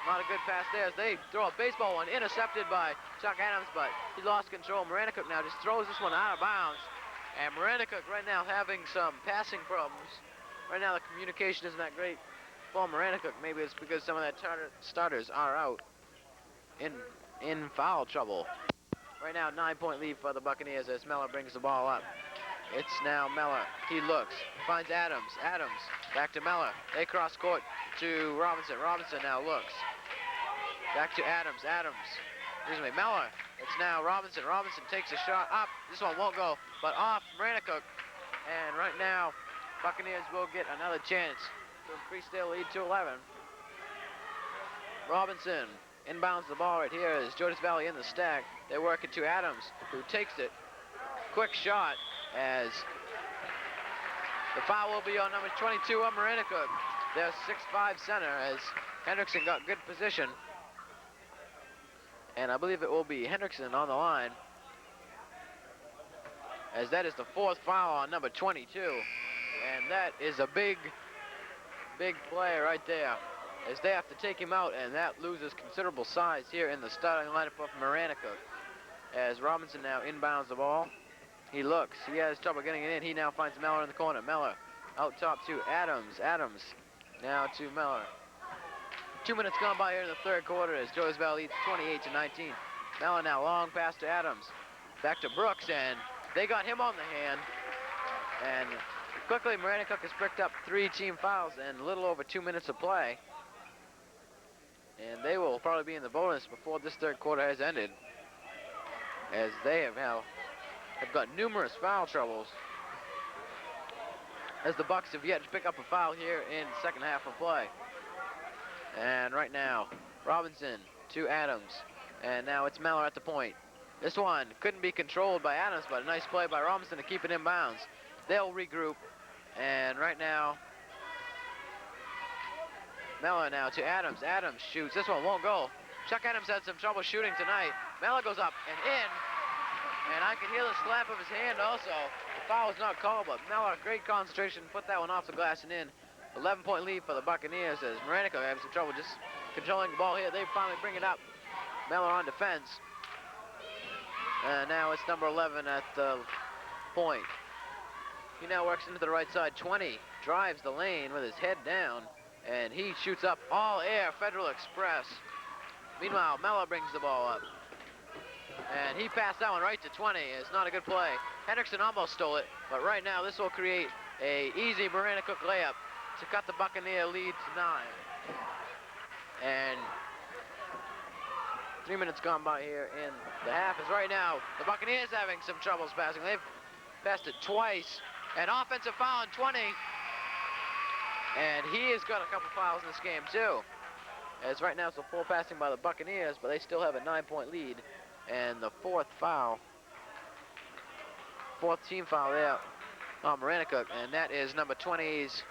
Not a good pass there as they throw a baseball one. Intercepted by Chucky Adams, but he lost control. Maranacook now just throws this one out of bounds. And Maranacook right now having some passing problems. Right now the communication isn't that great for Maranacook. Maybe it's because some of that starters are out in foul trouble. Right now 9-point lead for the Buccaneers as Mellor brings the ball up. It's now Mellor. He looks, finds Adams. Adams back to Mellor. They cross court to Robinson. Robinson now looks. Back to Adams. Adams. Excuse me, Mellor. It's now Robinson. Robinson takes a shot up. This one won't go, but off Maranacook. And right now, Buccaneers will get another chance to increase their lead to 11. Robinson inbounds the ball right here as Georges Valley in the stack. They work it to Adams, who takes it. Quick shot as the foul will be on number 22 of Maranacook. Their 6'5" center as Henrikson got good position. And I believe it will be Henrikson on the line, as that is the 4th foul on number 22. And that is a big play right there, as they have to take him out, and that loses considerable size here in the starting lineup of Maranacook. As Robinson now inbounds the ball. He looks. He has trouble getting it in. He now finds Mellor in the corner. Mellor out top to Adams. Adams now to Mellor. 2 minutes gone by here in the third quarter as Georges Valley leads 28-19. Mellor now long pass to Adams. Back to Brooks, and they got him on the hand. And quickly, Maranacook has picked up 3 team fouls in a little over 2 minutes of play. And they will probably be in the bonus before this third quarter has ended, as they have got numerous foul troubles, as the Bucks have yet to pick up a foul here in the second half of play. And right now, Robinson to Adams, and now it's Mellor at the point. This one couldn't be controlled by Adams, but a nice play by Robinson to keep it in bounds. They'll regroup, and right now, Mellor now to Adams. Adams shoots. This one won't go. Chuck Adams had some trouble shooting tonight. Mellor goes up and in. And I can hear the slap of his hand also. The foul is not called, but Mellor, great concentration, put that one off the glass and in. 11-point lead for the Buccaneers as Maranacook having some trouble just controlling the ball here. They finally bring it up. Mellor on defense. And now it's number 11 at the point. He now works into the right side. 20 drives the lane with his head down, and he shoots up all air, Federal Express. Meanwhile, Mellor brings the ball up. And he passed that one right to 20. It's not a good play. Henrikson almost stole it, but right now this will create a easy Maranacook layup to cut the Buccaneer lead to 9. And 3 minutes gone by here in the half. As right now, the Buccaneers having some troubles passing. They've passed it twice. An offensive foul on 20. And he has got a couple fouls in this game too. As right now it's a full passing by the Buccaneers, but they still have a 9-point lead. And the fourth team foul there on Maranacook, and that is number 20's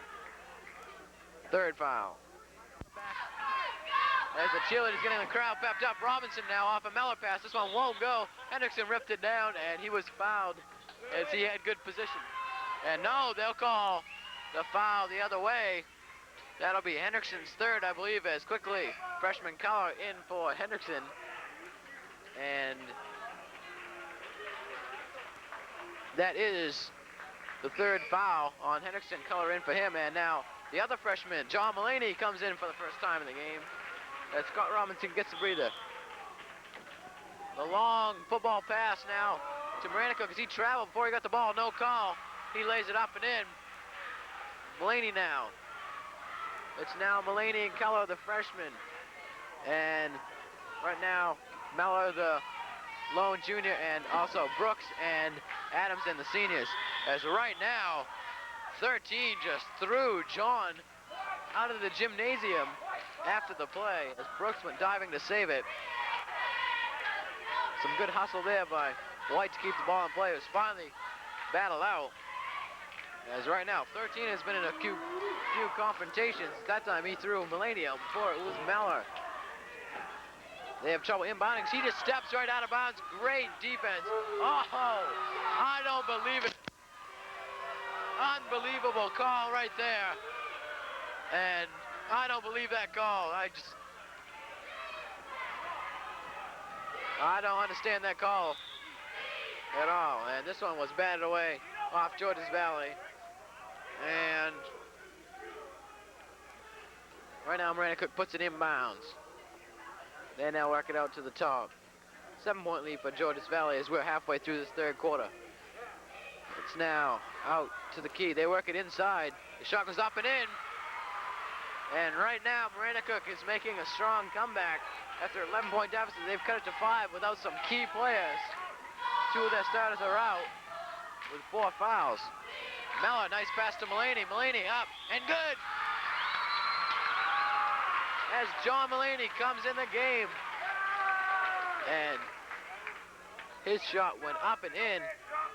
third foul. As the cheerleaders getting the crowd pepped up, Robinson now off a Mellor pass. This one won't go. Henrikson ripped it down, and he was fouled as he had good position. And no, they'll call the foul the other way. That'll be Henrikson's third, I believe, as quickly freshman Culler in for Henrikson. And that is the third foul on Henrikson. Culler in for him, and now the other freshman, John Mullaney, comes in for the first time in the game. As Scott Robinson gets a breather. The long football pass now to Maranacook as he traveled before he got the ball. No call. He lays it up and in. Mullaney now. It's now Mullaney and Culler, the freshman. And right now, Mellor, the lone junior, and also Brooks and Adams and the seniors. As right now, 13 just threw John out of the gymnasium after the play as Brooks went diving to save it. Some good hustle there by White to keep the ball in play. It was finally battled out. As right now, 13 has been in a few confrontations. That time he threw Mullaney out. Before it was Mellor. They have trouble inbounding. He just steps right out of bounds. Great defense. Oh, I don't believe it. Unbelievable call right there. And I don't believe that call. I don't understand that call at all. And this one was batted away off Georges Valley. And right now Maranacook puts it inbounds. They now work it out to the top. 7-point lead for Georges Valley as we're halfway through this third quarter. It's now out to the key. They work it inside. The shot goes up and in. And right now, Maranacook is making a strong comeback. After 11-point deficit, they've cut it to 5 without some key players. 2 of their starters are out with 4 fouls. Mellor, nice pass to Mullaney. Mullaney up and good. As John Mullaney comes in the game. And his shot went up and in,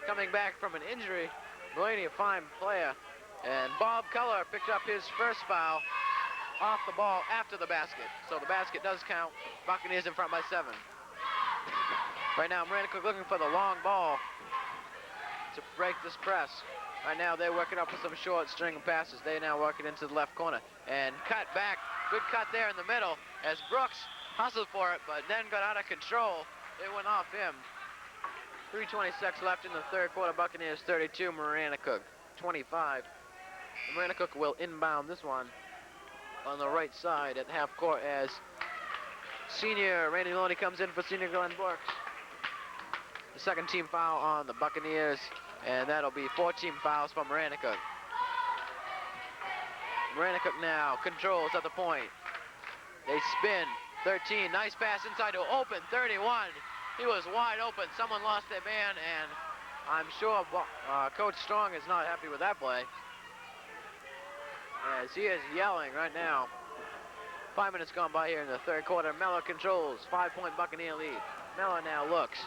coming back from an injury. Mullaney, a fine player. And Bob Culler picked up his first foul off the ball after the basket. So the basket does count. Buccaneers in front by 7. Right now, Maranacook looking for the long ball to break this press. Right now, they're working up with some short string of passes. They now work it into the left corner. And cut back. Good cut there in the middle as Brooks hustled for it, but then got out of control. It went off him. 3:26 left in the third quarter. Buccaneers 32, Maranacook 25. Maranacook will inbound this one on the right side at the half court as senior Randy Maloney comes in for senior Glenn Brooks. The second team foul on the Buccaneers, and that'll be 14 fouls for Maranacook. Maranacook now controls at the point. They spin. 13, nice pass inside to open 31. He was wide open. Someone lost their man, and I'm sure Coach Strong is not happy with that play, as he is yelling right now. 5 minutes gone by here in the third quarter. Mellor controls, 5-point Buccaneer lead. Mellor now looks,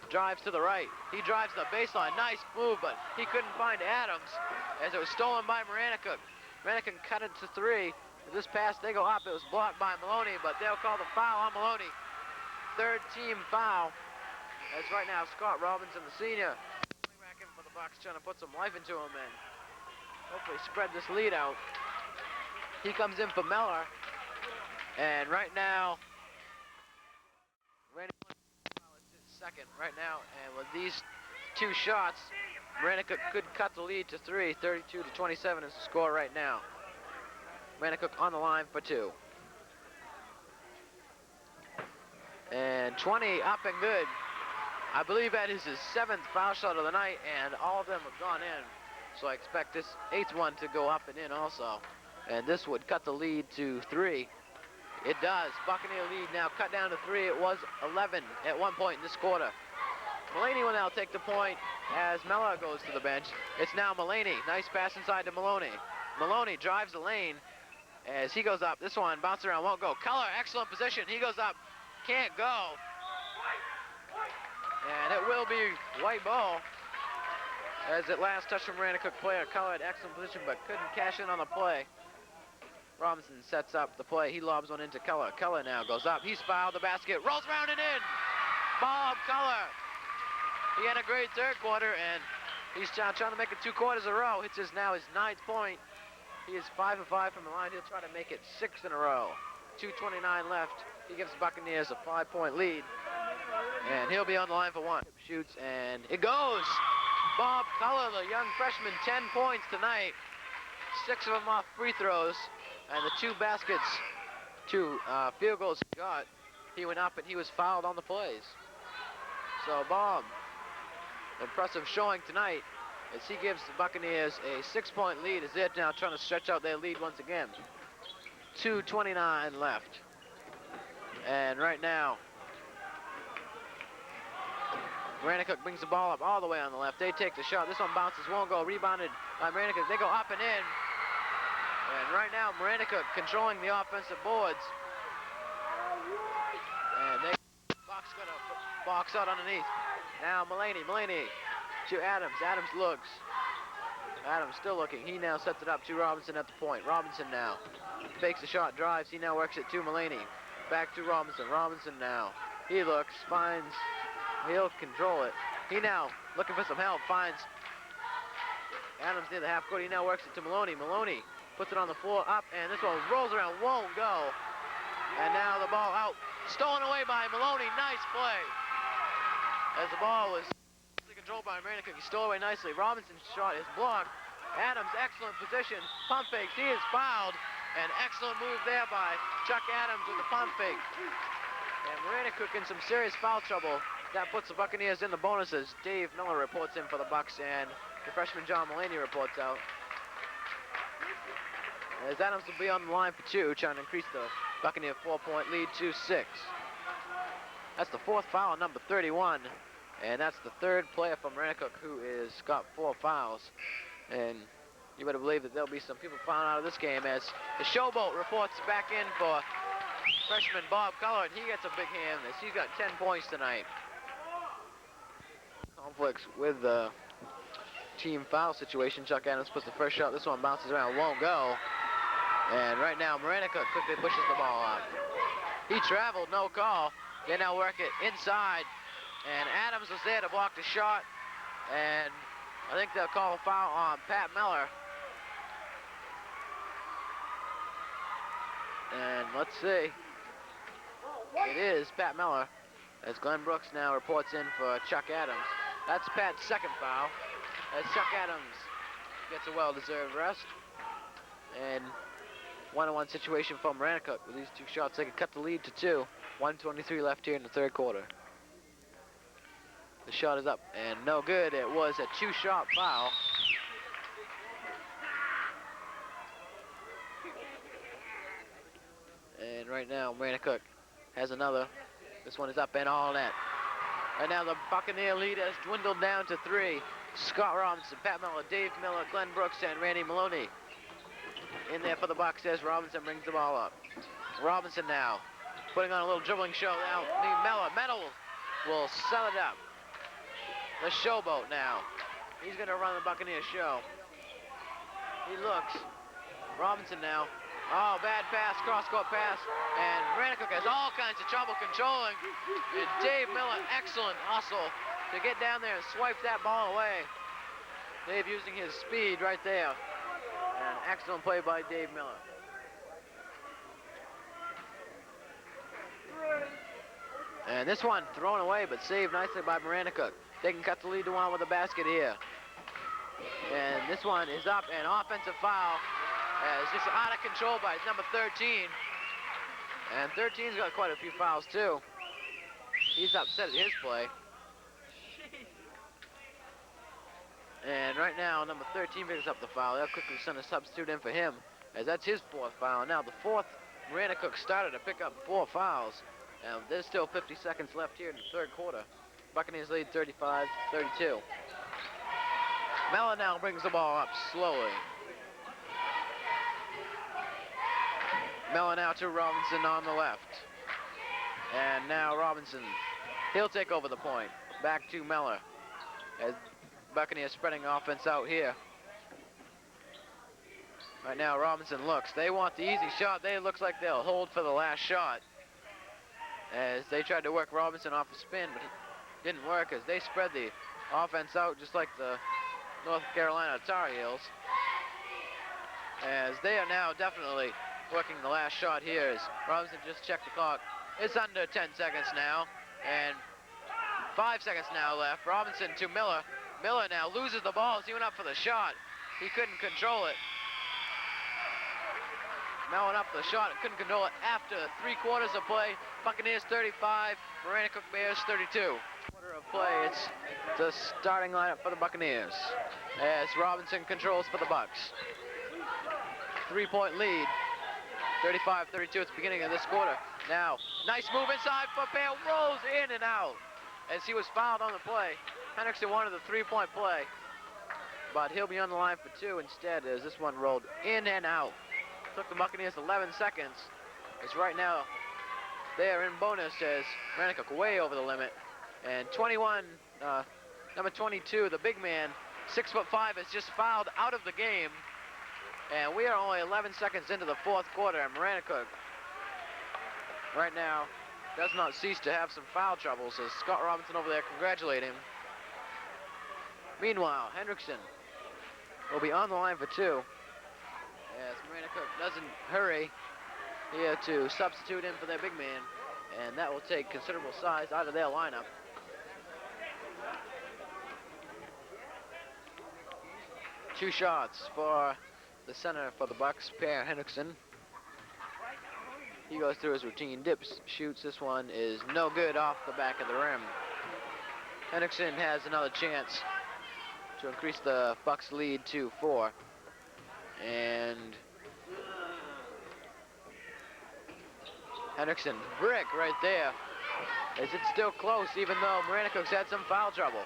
drives to the right. He drives the baseline, nice move, but he couldn't find Adams as it was stolen by Maranacook. Maranacook cut it to 3. With this pass, they go up. It was blocked by Maloney, but they'll call the foul on Maloney. Third team foul. As right now, Scott Robinson, the senior, back in for the Bucs, trying to put some life into him and hopefully spread this lead out. He comes in for Mellor. And right now, Randy is second right now. And with these two shots, Maranacook could cut the lead to 3. 32-27 is the score right now. Maranacook on the line for 2. And 20 up and good. I believe that is his 7th foul shot of the night, and all of them have gone in. So I expect this 8th one to go up and in also. And this would cut the lead to 3. It does. Buccaneer lead now cut down to 3. It was 11 at one point in this quarter. Mullaney will now take the point as Mellor goes to the bench. It's now Mullaney. Nice pass inside to Maloney. Maloney drives the lane as he goes up. This one bounce around, won't go. Culler, excellent position. He goes up, can't go. And it will be white ball as it last touched from Maranacook player. Culler had excellent position but couldn't cash in on the play. Robinson sets up the play. He lobs one into Culler. Culler now goes up. He's fouled the basket. Rolls around and in. Bob Culler. He had a great third quarter, and he's trying to make it 2 quarters in a row. It's now his 9th point. He is 5 of 5 from the line. He'll try to make it 6 in a row. 2:29 left. He gives the Buccaneers a 5-point lead. And he'll be on the line for 1. Shoots, and it goes. Bob Culler, the young freshman, 10 points tonight. 6 of them off free throws. And the 2 baskets, 2 field goals he got, he went up and he was fouled on the plays. So Bob, impressive showing tonight as he gives the Buccaneers a 6-point lead as they're now trying to stretch out their lead once again. 2:29 left. And right now, Maranacook brings the ball up all the way on the left. They take the shot. This one bounces, won't go. Rebounded by Maranacook. They go up and in. And right now, Maranacook controlling the offensive boards. And they gonna box out underneath. Now Mullaney to Adams. Adams looks. Adams still looking. He now sets it up to Robinson at the point. Robinson now fakes the shot, drives. He now works it to Mullaney. Back to Robinson. Robinson now. He looks, finds. He'll control it. He now looking for some help. Finds Adams near the half court. He now works it to Maloney. Maloney puts it on the floor, up, and this one rolls around, won't go. And now the ball out, stolen away by Maloney. Nice play. As the ball was controlled by Maranacook, he stole away nicely. Robinson's shot is blocked. Adams, excellent position. Pump fakes, he is fouled. An excellent move there by Chuck Adams with the pump fake. And Maranacook in some serious foul trouble. That puts the Buccaneers in the bonuses. Dave Mellor reports in for the Bucks, and the freshman John Mullaney reports out. As Adams will be on the line for 2, trying to increase the Buccaneer 4-point lead to 6. That's the 4th foul on number 31, and that's the 3rd player from Maranacook who is got 4 fouls. And you better believe that there'll be some people fouling out of this game as the Showboat reports back in for freshman Bob Culler, and he gets a big hand as he's got 10 points tonight. Conflicts with the team foul situation. Chuck Adams puts the first shot. This one bounces around, won't go. And right now, Maranacook quickly pushes the ball out. He traveled, no call. They now work it inside. And Adams was there to block the shot. And I think they'll call a foul on Pat Mellor. And let's see. It is Pat Mellor, as Glenn Brooks now reports in for Chuck Adams. That's Pat's 2nd foul, as Chuck Adams gets a well-deserved rest. And 1-on-1 situation for Maranacook. With these 2 shots, they can cut the lead to 2. 1:23 left here in the 3rd quarter. The shot is up and no good. It was a 2-shot foul. And right now, Maranacook has another. This one is up and all net. Right now, the Buccaneer lead has dwindled down to 3. Scott Robinson, Pat Mellor, Dave Miller, Glenn Brooks, and Randy Maloney in there for the Bucks as Robinson brings the ball up. Robinson now putting on a little dribbling show now. Mellor will sell it up. The Showboat now. He's going to run the Buccaneer show. He looks. Robinson now. Oh, bad pass, cross-court pass. And Maranacook has all kinds of trouble controlling. And Dave Miller, excellent hustle to get down there and swipe that ball away. Dave using his speed right there. An excellent play by Dave Miller. And this one thrown away, but saved nicely by Maranacook. They can cut the lead to 1 with a basket here. And this one is up, and offensive foul. It's just out of control by number 13. And 13's got quite a few fouls too. He's upset at his play. And right now, number 13 picks up the foul. They'll quickly send a substitute in for him, as that's his 4th foul. Now the 4th, Maranacook started to pick up 4 fouls. And there's still 50 seconds left here in the 3rd quarter. Buccaneers lead 35-32. Mellor now brings the ball up slowly. Mellor now to Robinson on the left. And now Robinson, he'll take over the point. Back to Mellor, as Buccaneers spreading offense out here. Right now Robinson looks. They want the easy shot. They looks like they'll hold for the last shot, as they tried to work Robinson off a spin, but it didn't work, as they spread the offense out just like the North Carolina Tar Heels. As they are now definitely working the last shot here, as Robinson just checked the clock. It's under 10 seconds now, and 5 seconds now left. Robinson to Mellor. Mellor now loses the ball. He went up for the shot. He couldn't control it. Mellor up for the shot, couldn't control it after 3 quarters of play. Buccaneers 35, Maranacook Bears 32. Quarter of play, it's the starting lineup for the Buccaneers, as Robinson controls for the Bucks. 3-point lead, 35-32 at the beginning of this quarter. Now, nice move inside for Bale, rolls in and out, as he was fouled on the play. Henrikson wanted the 3-point play, but he'll be on the line for 2 instead, as this one rolled in and out. Took the Buccaneers 11 seconds. It's right now they are in bonus, as Maranacook way over the limit. And 21, number 22, the big man, 6'5", has just fouled out of the game. And we are only 11 seconds into the 4th quarter, and Maranacook right now does not cease to have some foul troubles, as Scott Robinson over there congratulate him. Meanwhile, Henrikson will be on the line for 2. As Maranacook doesn't hurry here to substitute in for their big man, and that will take considerable size out of their lineup. Two shots for the center for the Bucks, Per Henrikson. He goes through his routine, dips, shoots. This one is no good off the back of the rim. Henrikson has another chance to increase the Bucks lead to 4. And Henrikson, brick right there, as it's still close, even though Maranacook's had some foul trouble.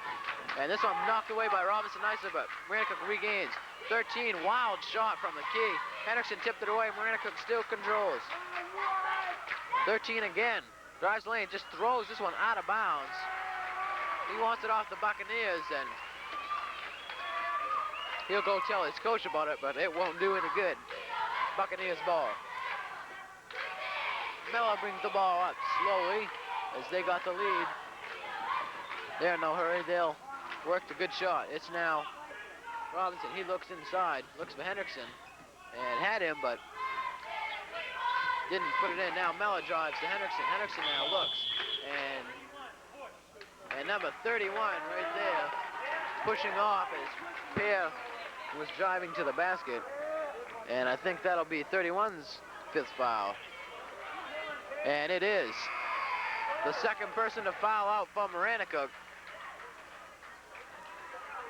And this one knocked away by Robinson nicely, but Maranacook regains. 13, wild shot from the key. Henrikson tipped it away, Maranacook still controls. 13 again, drives lane, just throws this one out of bounds. He wants it off the Buccaneers, and he'll go tell his coach about it, but it won't do any good. Buccaneers ball. Mellor brings the ball up slowly, as they got the lead. They're in no hurry, they'll work the good shot. It's now Robinson, he looks inside, looks for Henrikson, and had him, but didn't put it in. Now Mellor drives to Henrikson. Henrikson now looks, and number 31 right there, pushing off as Per was driving to the basket, and I think that'll be 31's 5th foul. And it is the second person to foul out for Maranacook.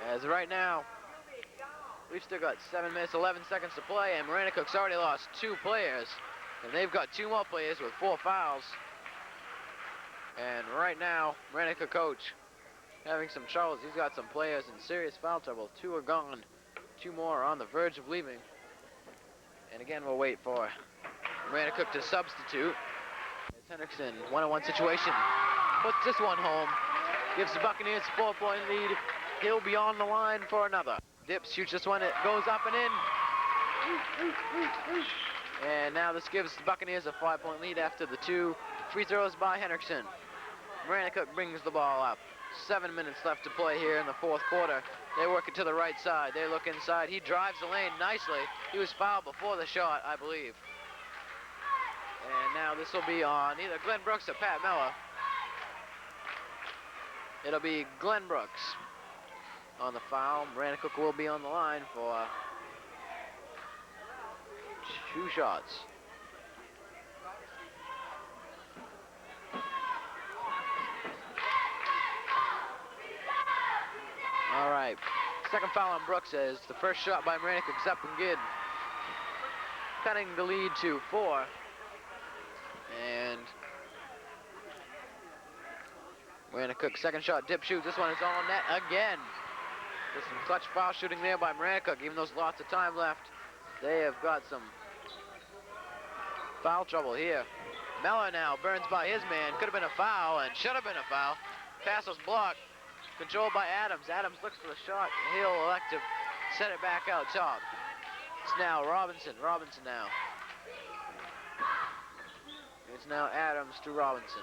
As right now, we've still got 7 minutes, 11 seconds to play, and Maranacook's already lost 2 players, and they've got 2 more players with 4 fouls. And right now, Maranacook coach having some troubles. He's got some players in serious foul trouble. 2 are gone, 2 more are on the verge of leaving. And again, we'll wait for Maranacook to substitute. As Henrikson, 1-on-1 situation, puts this one home, gives the Buccaneers a 4-point lead. He'll be on the line for another. Dips, shoots this one, it goes up and in. And now this gives the Buccaneers a 5-point lead after the 2 free throws by Henrikson. Maranacook brings the ball up. 7 minutes left to play here in the 4th quarter. They work it to the right side. They look inside. He drives the lane nicely. He was fouled before the shot, I believe. And now this will be on either Glenn Brooks or Pat Mellor. It'll be Glenn Brooks on the foul. Maranacook will be on the line for 2 shots. All right, second foul on Brooks as the first shot by Maranacook's up and good, cutting the lead to 4. And Maranacook second shot, dip shoots. This one is on net again. There's some clutch foul shooting there by Maranacook. Even though there's lots of time left, they have got some foul trouble here. Mellor now burns by his man. Could have been a foul and should have been a foul. Pass was blocked. Controlled by Adams. Adams looks for the shot. He'll elect to set it back out top. It's now Robinson. Robinson now. It's now Adams to Robinson.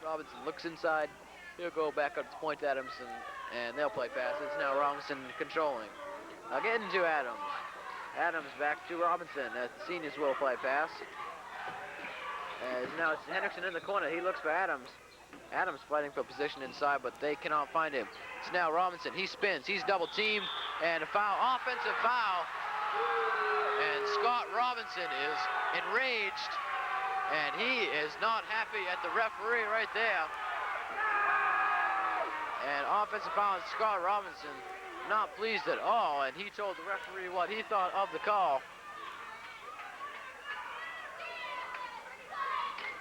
Robinson looks inside. He'll go back up to point to Adams, and they'll play pass. It's now Robinson controlling. Again to Adams. Adams back to Robinson as the seniors will play pass. As now it's Henrikson in the corner. He looks for Adams. Adams fighting for position inside, but they cannot find him. It's now Robinson. He spins. He's double teamed, and a foul, offensive foul. And Scott Robinson is enraged, and he is not happy at the referee right there. And offensive foul on Scott Robinson, not pleased at all, and he told the referee what he thought of the call.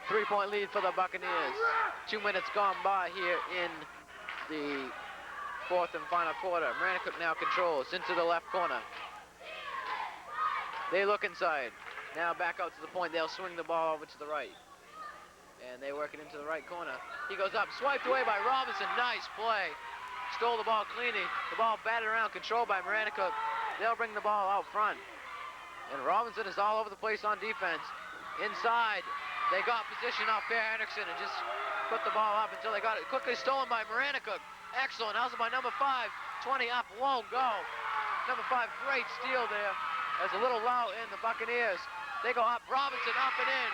3-point lead for the Buccaneers. 2 minutes gone by here in the 4th and final quarter. Maranacook now controls into the left corner. They look inside. Now back out to the point. They'll swing the ball over to the right. And they work it into the right corner. He goes up, swiped away by Robinson. Nice play. Stole the ball cleanly. The ball batted around, controlled by Maranacook. They'll bring the ball out front. And Robinson is all over the place on defense. Inside. They got position off Per Henrikson and just put the ball up until they got it quickly stolen by Maranacook. Excellent, hustle by number 5. 20 up, won't go. Number 5, great steal there. There's a little low in the Buccaneers. They go up, Robinson up and in.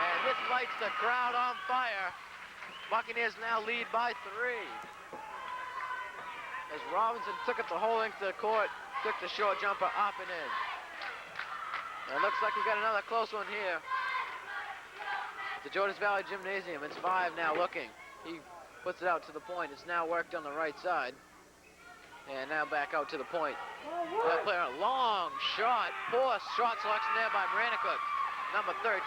And this lights the crowd on fire. Buccaneers now lead by 3. As Robinson took it the whole length of the court, took the short jumper up and in. And it looks like we got another close one here. The Jordans Valley Gymnasium. It's 5 now looking. He puts it out to the point. It's now worked on the right side. And now back out to the point. That player, a long shot. Poor shot selection there by Maranacook, number 13.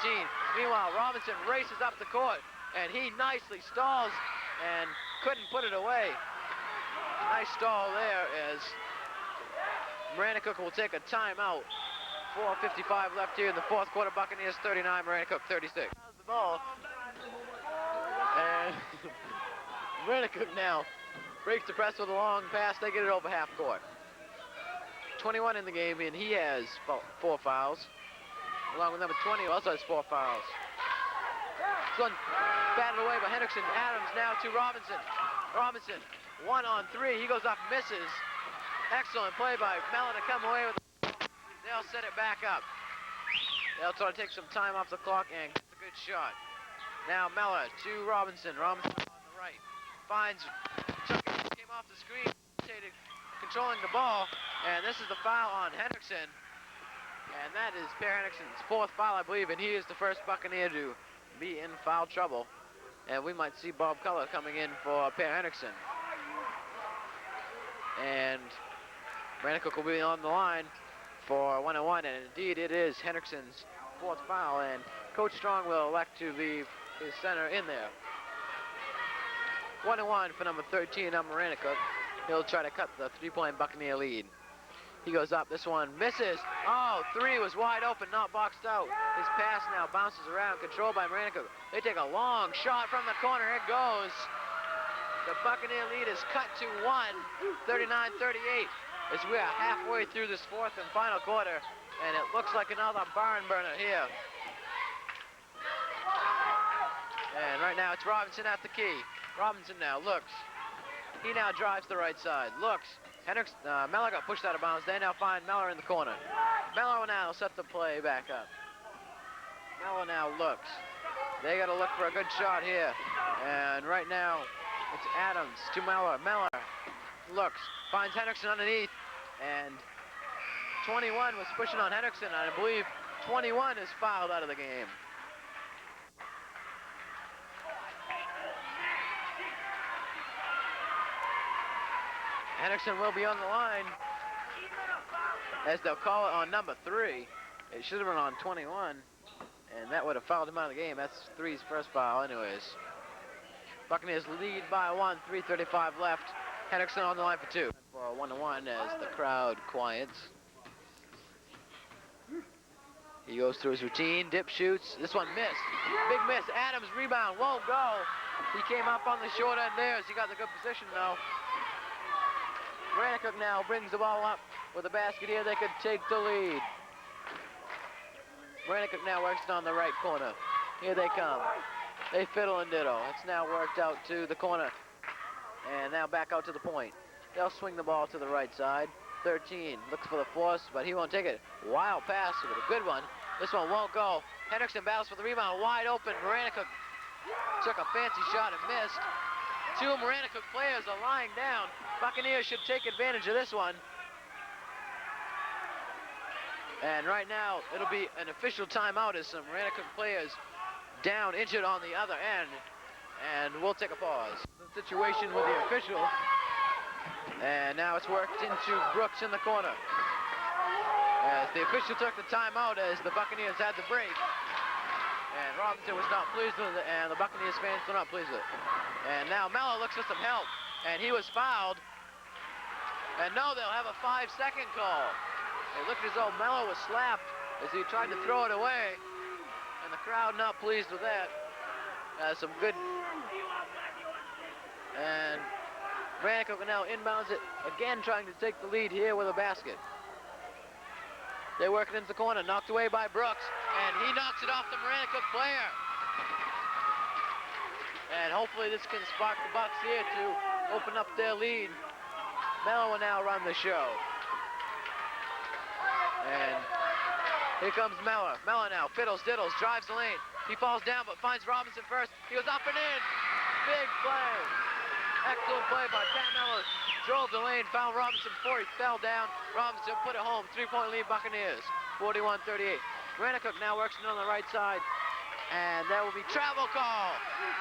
Meanwhile, Robinson races up the court, and he nicely stalls and couldn't put it away. Nice stall there as Maranacook will take a timeout. 4:55 left here in the 4th quarter. Buccaneers 39, Maranacook 36. The ball. And Maranacook now breaks the press with a long pass. They get it over half court. 21 in the game, and he has 4 fouls. Along with number 20, who also has 4 fouls. This one batted away by Henrikson. Adams now to Robinson. Robinson, 1 on 3. He goes up, misses. Excellent play by Mellor to come away with. They'll set it back up. They'll try to take some time off the clock and get a good shot. Now Mellor to Robinson. Robinson on the right. Finds Chucky, came off the screen, controlling the ball. And this is the foul on Henrikson. And that is Per Henrikson's 4th foul, I believe. And he is the first Buccaneer to be in foul trouble. And we might see Bob Culler coming in for Per Henrikson. And Maranacook will be on the line for 1-1, and indeed it is Henrikson's 4th foul, and Coach Strong will elect to leave his center in there. 1-1 for number 13 on Maranacook. He'll try to cut the 3-point Buccaneer lead. He goes up, this one misses. Oh, 3 was wide open, not boxed out. His pass now bounces around, controlled by Maranacook. They take a long shot from the corner, it goes. The Buccaneer lead is cut to 1, 39-38. As we are halfway through this 4th and final quarter, and it looks like another barn burner here. And right now it's Robinson at the key. Robinson now looks, He now drives the right side. Looks. Henrikson, Mellor got pushed out of bounds. They now find Mellor in the corner. Mellor now set the play back up. Mellor now looks. They got to look for a good shot here. And right now, it's Adams to Mellor. Mellor looks, finds Henrikson underneath. And 21 was pushing on Henrikson. And I believe 21 is fouled out of the game. Henrikson will be on the line, as they'll call it on number 3. It should have been on 21, and that would have fouled him out of the game. That's 3's first foul anyways. Buccaneers lead by 1, 3:35 left. Henrikson on the line for 2. For a 1-1 as the crowd quiets. He goes through his routine, dip shoots. This one missed. Big miss. Adams rebound, won't go. He came up on the short end there, so he got the good position though. Maranacook now brings the ball up with a basket here. They could take the lead. Maranacook now works it on the right corner. Here they come. They fiddle and diddle. It's now worked out to the corner. And now back out to the point. They'll swing the ball to the right side. 13 looks for the force, but he won't take it. Wild pass with a good one. This one won't go. Henrikson battles for the rebound. Wide open. Maranacook took a fancy shot and missed. 2 Maranacook players are lying down. Buccaneers should take advantage of this one. And right now, it'll be an official timeout as some Maranacook players down, injured on the other end. And we'll take a pause. The situation with the official. And now it's worked into Brooks in the corner. As the official took the timeout as the Buccaneers had the break. And Robinson was not pleased with it, and the Buccaneers fans were not pleased with it. And now Mellor looks for some help, and he was fouled. And no, they'll have a 5-second call. It looked as though Mellor was slapped as he tried to throw it away, and the crowd not pleased with that. Some good. And Maranacook now inbounds it, again trying to take the lead here with a basket. They work it into the corner, knocked away by Brooks, and he knocks it off the Maranacook player. And hopefully this can spark the Bucks here to open up their lead. Mellor will now run the show. And here comes Mellor. Mellor now fiddles, diddles, drives the lane. He falls down but finds Robinson first. He goes up and in. Big play. Excellent play by Pat Mellor. Drove the lane, found Robinson before he fell down. Robinson put it home. 3-point lead Buccaneers. 41-38. Maranacook now works it on the right side. And there will be travel call.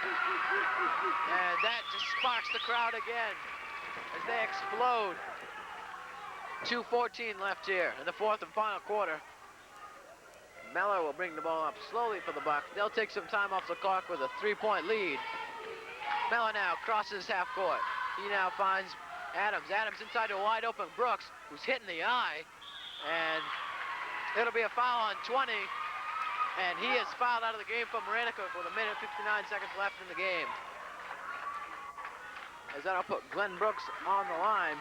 And that just sparks the crowd again as they explode. 2:14 left here in the 4th and final quarter. Mellor will bring the ball up slowly for the Bucks. They'll take some time off the clock with a 3-point lead. Mellor now crosses half court. He now finds Adams. Adams inside to a wide open Brooks, who's hitting the eye. And it'll be a foul on 20. And he is fouled out of the game for Maranacook with 1:59 left in the game. As that'll put Glenn Brooks on the line.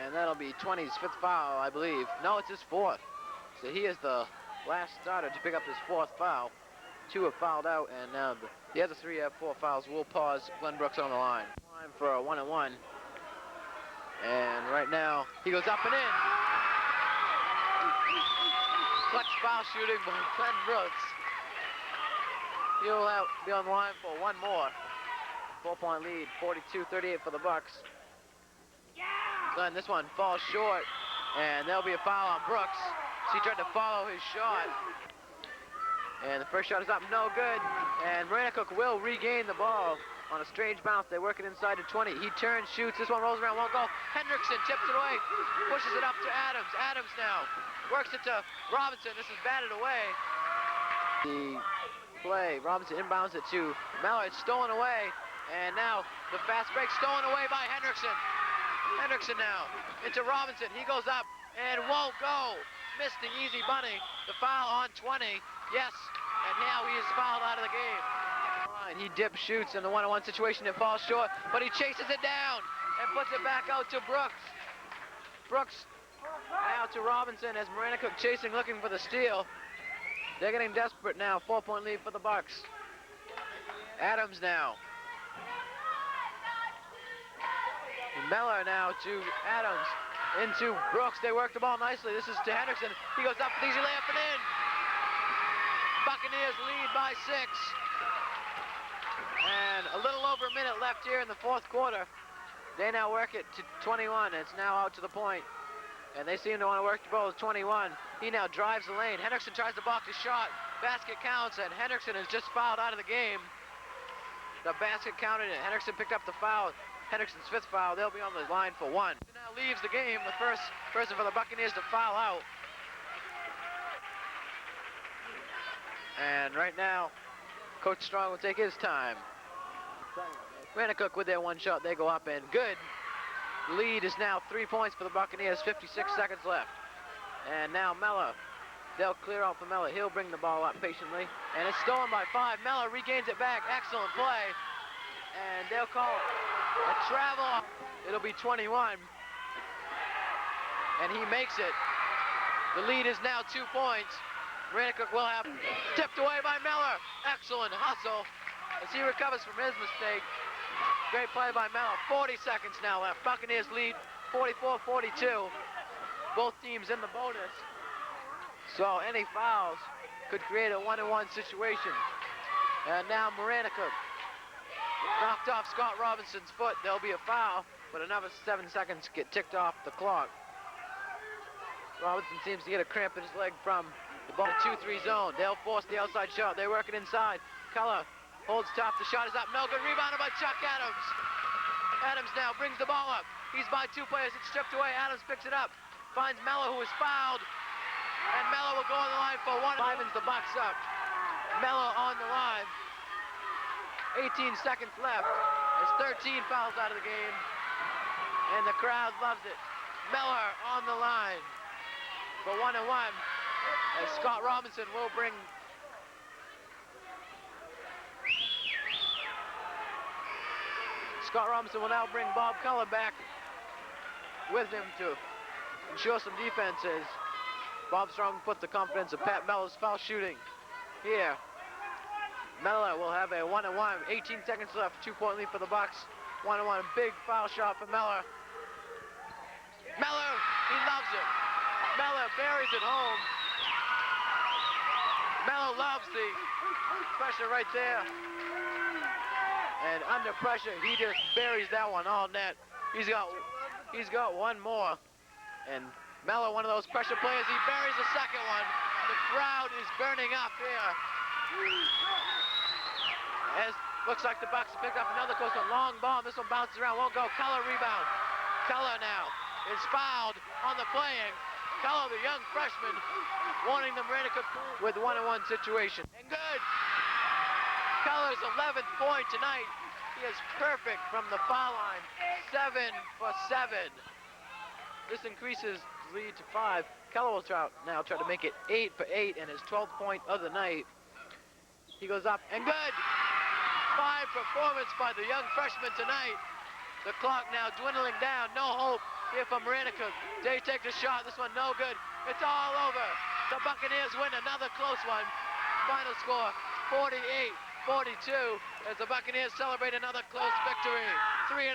And that'll be 20's 5th foul, I believe. No, it's his 4th. So he is the last starter to pick up his 4th foul. 2 have fouled out, and now the other 3 have 4 fouls. We'll pause Glenn Brooks on the line. Time for a 1-on-1. And right now, he goes up and in. Clutch foul shooting by Glenn Brooks. He'll be on the line for one more. 4-point lead, 42-38 for the Bucks. Glenn, this one falls short, and there'll be a foul on Brooks. So he tried to follow his shot. And the first shot is up, no good. And Maranacook will regain the ball on a strange bounce. They work it inside to 20. He turns, shoots. This one rolls around, won't go. Henrikson tips it away, pushes it up to Adams. Adams now works it to Robinson. This is batted away. The play, Robinson inbounds it to Mellor. It's stolen away. And now the fast break stolen away by Henrikson. Henrikson now into Robinson. He goes up and won't go. Missed the easy bunny. The foul on 20. Yes, and now he is fouled out of the game. He dip shoots in the 1-on-1 situation. It falls short, but he chases it down and puts it back out to Brooks. Brooks now to Robinson as Maranacook chasing, looking for the steal. They're getting desperate now. 4-point lead for the Bucks. Adams now. Mellor now to Adams, into Brooks. They work the ball nicely. This is to Henrikson. He goes up with easy layup and in. Buccaneers lead by 6. And a little over a minute left here in the fourth quarter. They now work it to 21. It's now out to the point. And they seem to want to work the ball with 21. He now drives the lane. Henrikson tries to block the shot. Basket counts, and Henrikson is just fouled out of the game. The basket counted, and Henrikson picked up the foul. Henrikson's 5th foul. They'll be on the line for 1. He now leaves the game, the first person for the Buccaneers to foul out. And right now, Coach Strong will take his time. Maranacook with their 1 shot. They go up and good. Lead is now 3 points for the Buccaneers, 56 seconds left. And now Mellor. They'll clear out for Mellor. He'll bring the ball up patiently. And it's stolen by 5. Mellor regains it back. Excellent play. And they'll call a travel. It'll be 21. And he makes it. The lead is now 2 points. Maranacook will have tipped away by Mellor. Excellent hustle as he recovers from his mistake. Great play by Mellor. 40 seconds now left. Buccaneers lead 44-42. Both teams in the bonus. So any fouls could create a 1-on-1 situation. And now Maranacook knocked off Scott Robinson's foot. There'll be a foul, but another 7 seconds get ticked off the clock. Robinson seems to get a cramp in his leg from the ball 2-3 zone. They'll force the outside shot. They work it inside. Culler holds tough. The shot is up. No good. Rebounded by Chuck Adams. Adams now brings the ball up. He's by 2 players. It's stripped away. Adams picks it up. Finds Mellor, who is fouled. And Mellor will go on the line for 1. Livens the Bucks up. Mellor on the line. 18 seconds left. There's 13 fouls out of the game. And the crowd loves it. Mellor on the line for 1-on-1. As Scott Robinson will bring now bring Bob Culler back with him to ensure some defenses. Bob Strong puts the confidence of Pat Mellor's foul shooting here. Mellor will have a 1-on-1. 18 seconds left. 2-point lead for the Bucks. 1-on-1. Big foul shot for Mellor. Mellor, he loves it. Mellor buries it home. Mellor loves the pressure right there. And under pressure, he just buries that one all net. He's got one more. And Mellor, one of those pressure players, he buries the second one. The crowd is burning up here. As looks like the Bucks picked up another close one. Long bomb. This one bounces around, won't go. Culler rebound. Culler now is fouled on the playing. Culler, the young freshman, wanting the Maranacook with 1-on-1 situation. And good. Culler's 11th point tonight. He is perfect from the foul line. 7 for 7. This increases the lead to 5. Culler will now try to make it 8 for 8 and his 12th point of the night. He goes up and good. 5 performance by the young freshman tonight. The clock now dwindling down. No hope here for Maranacook. They take the shot. This one no good. It's all over. The Buccaneers win another close one. Final score 48-42 as the Buccaneers celebrate another close victory. 3-0.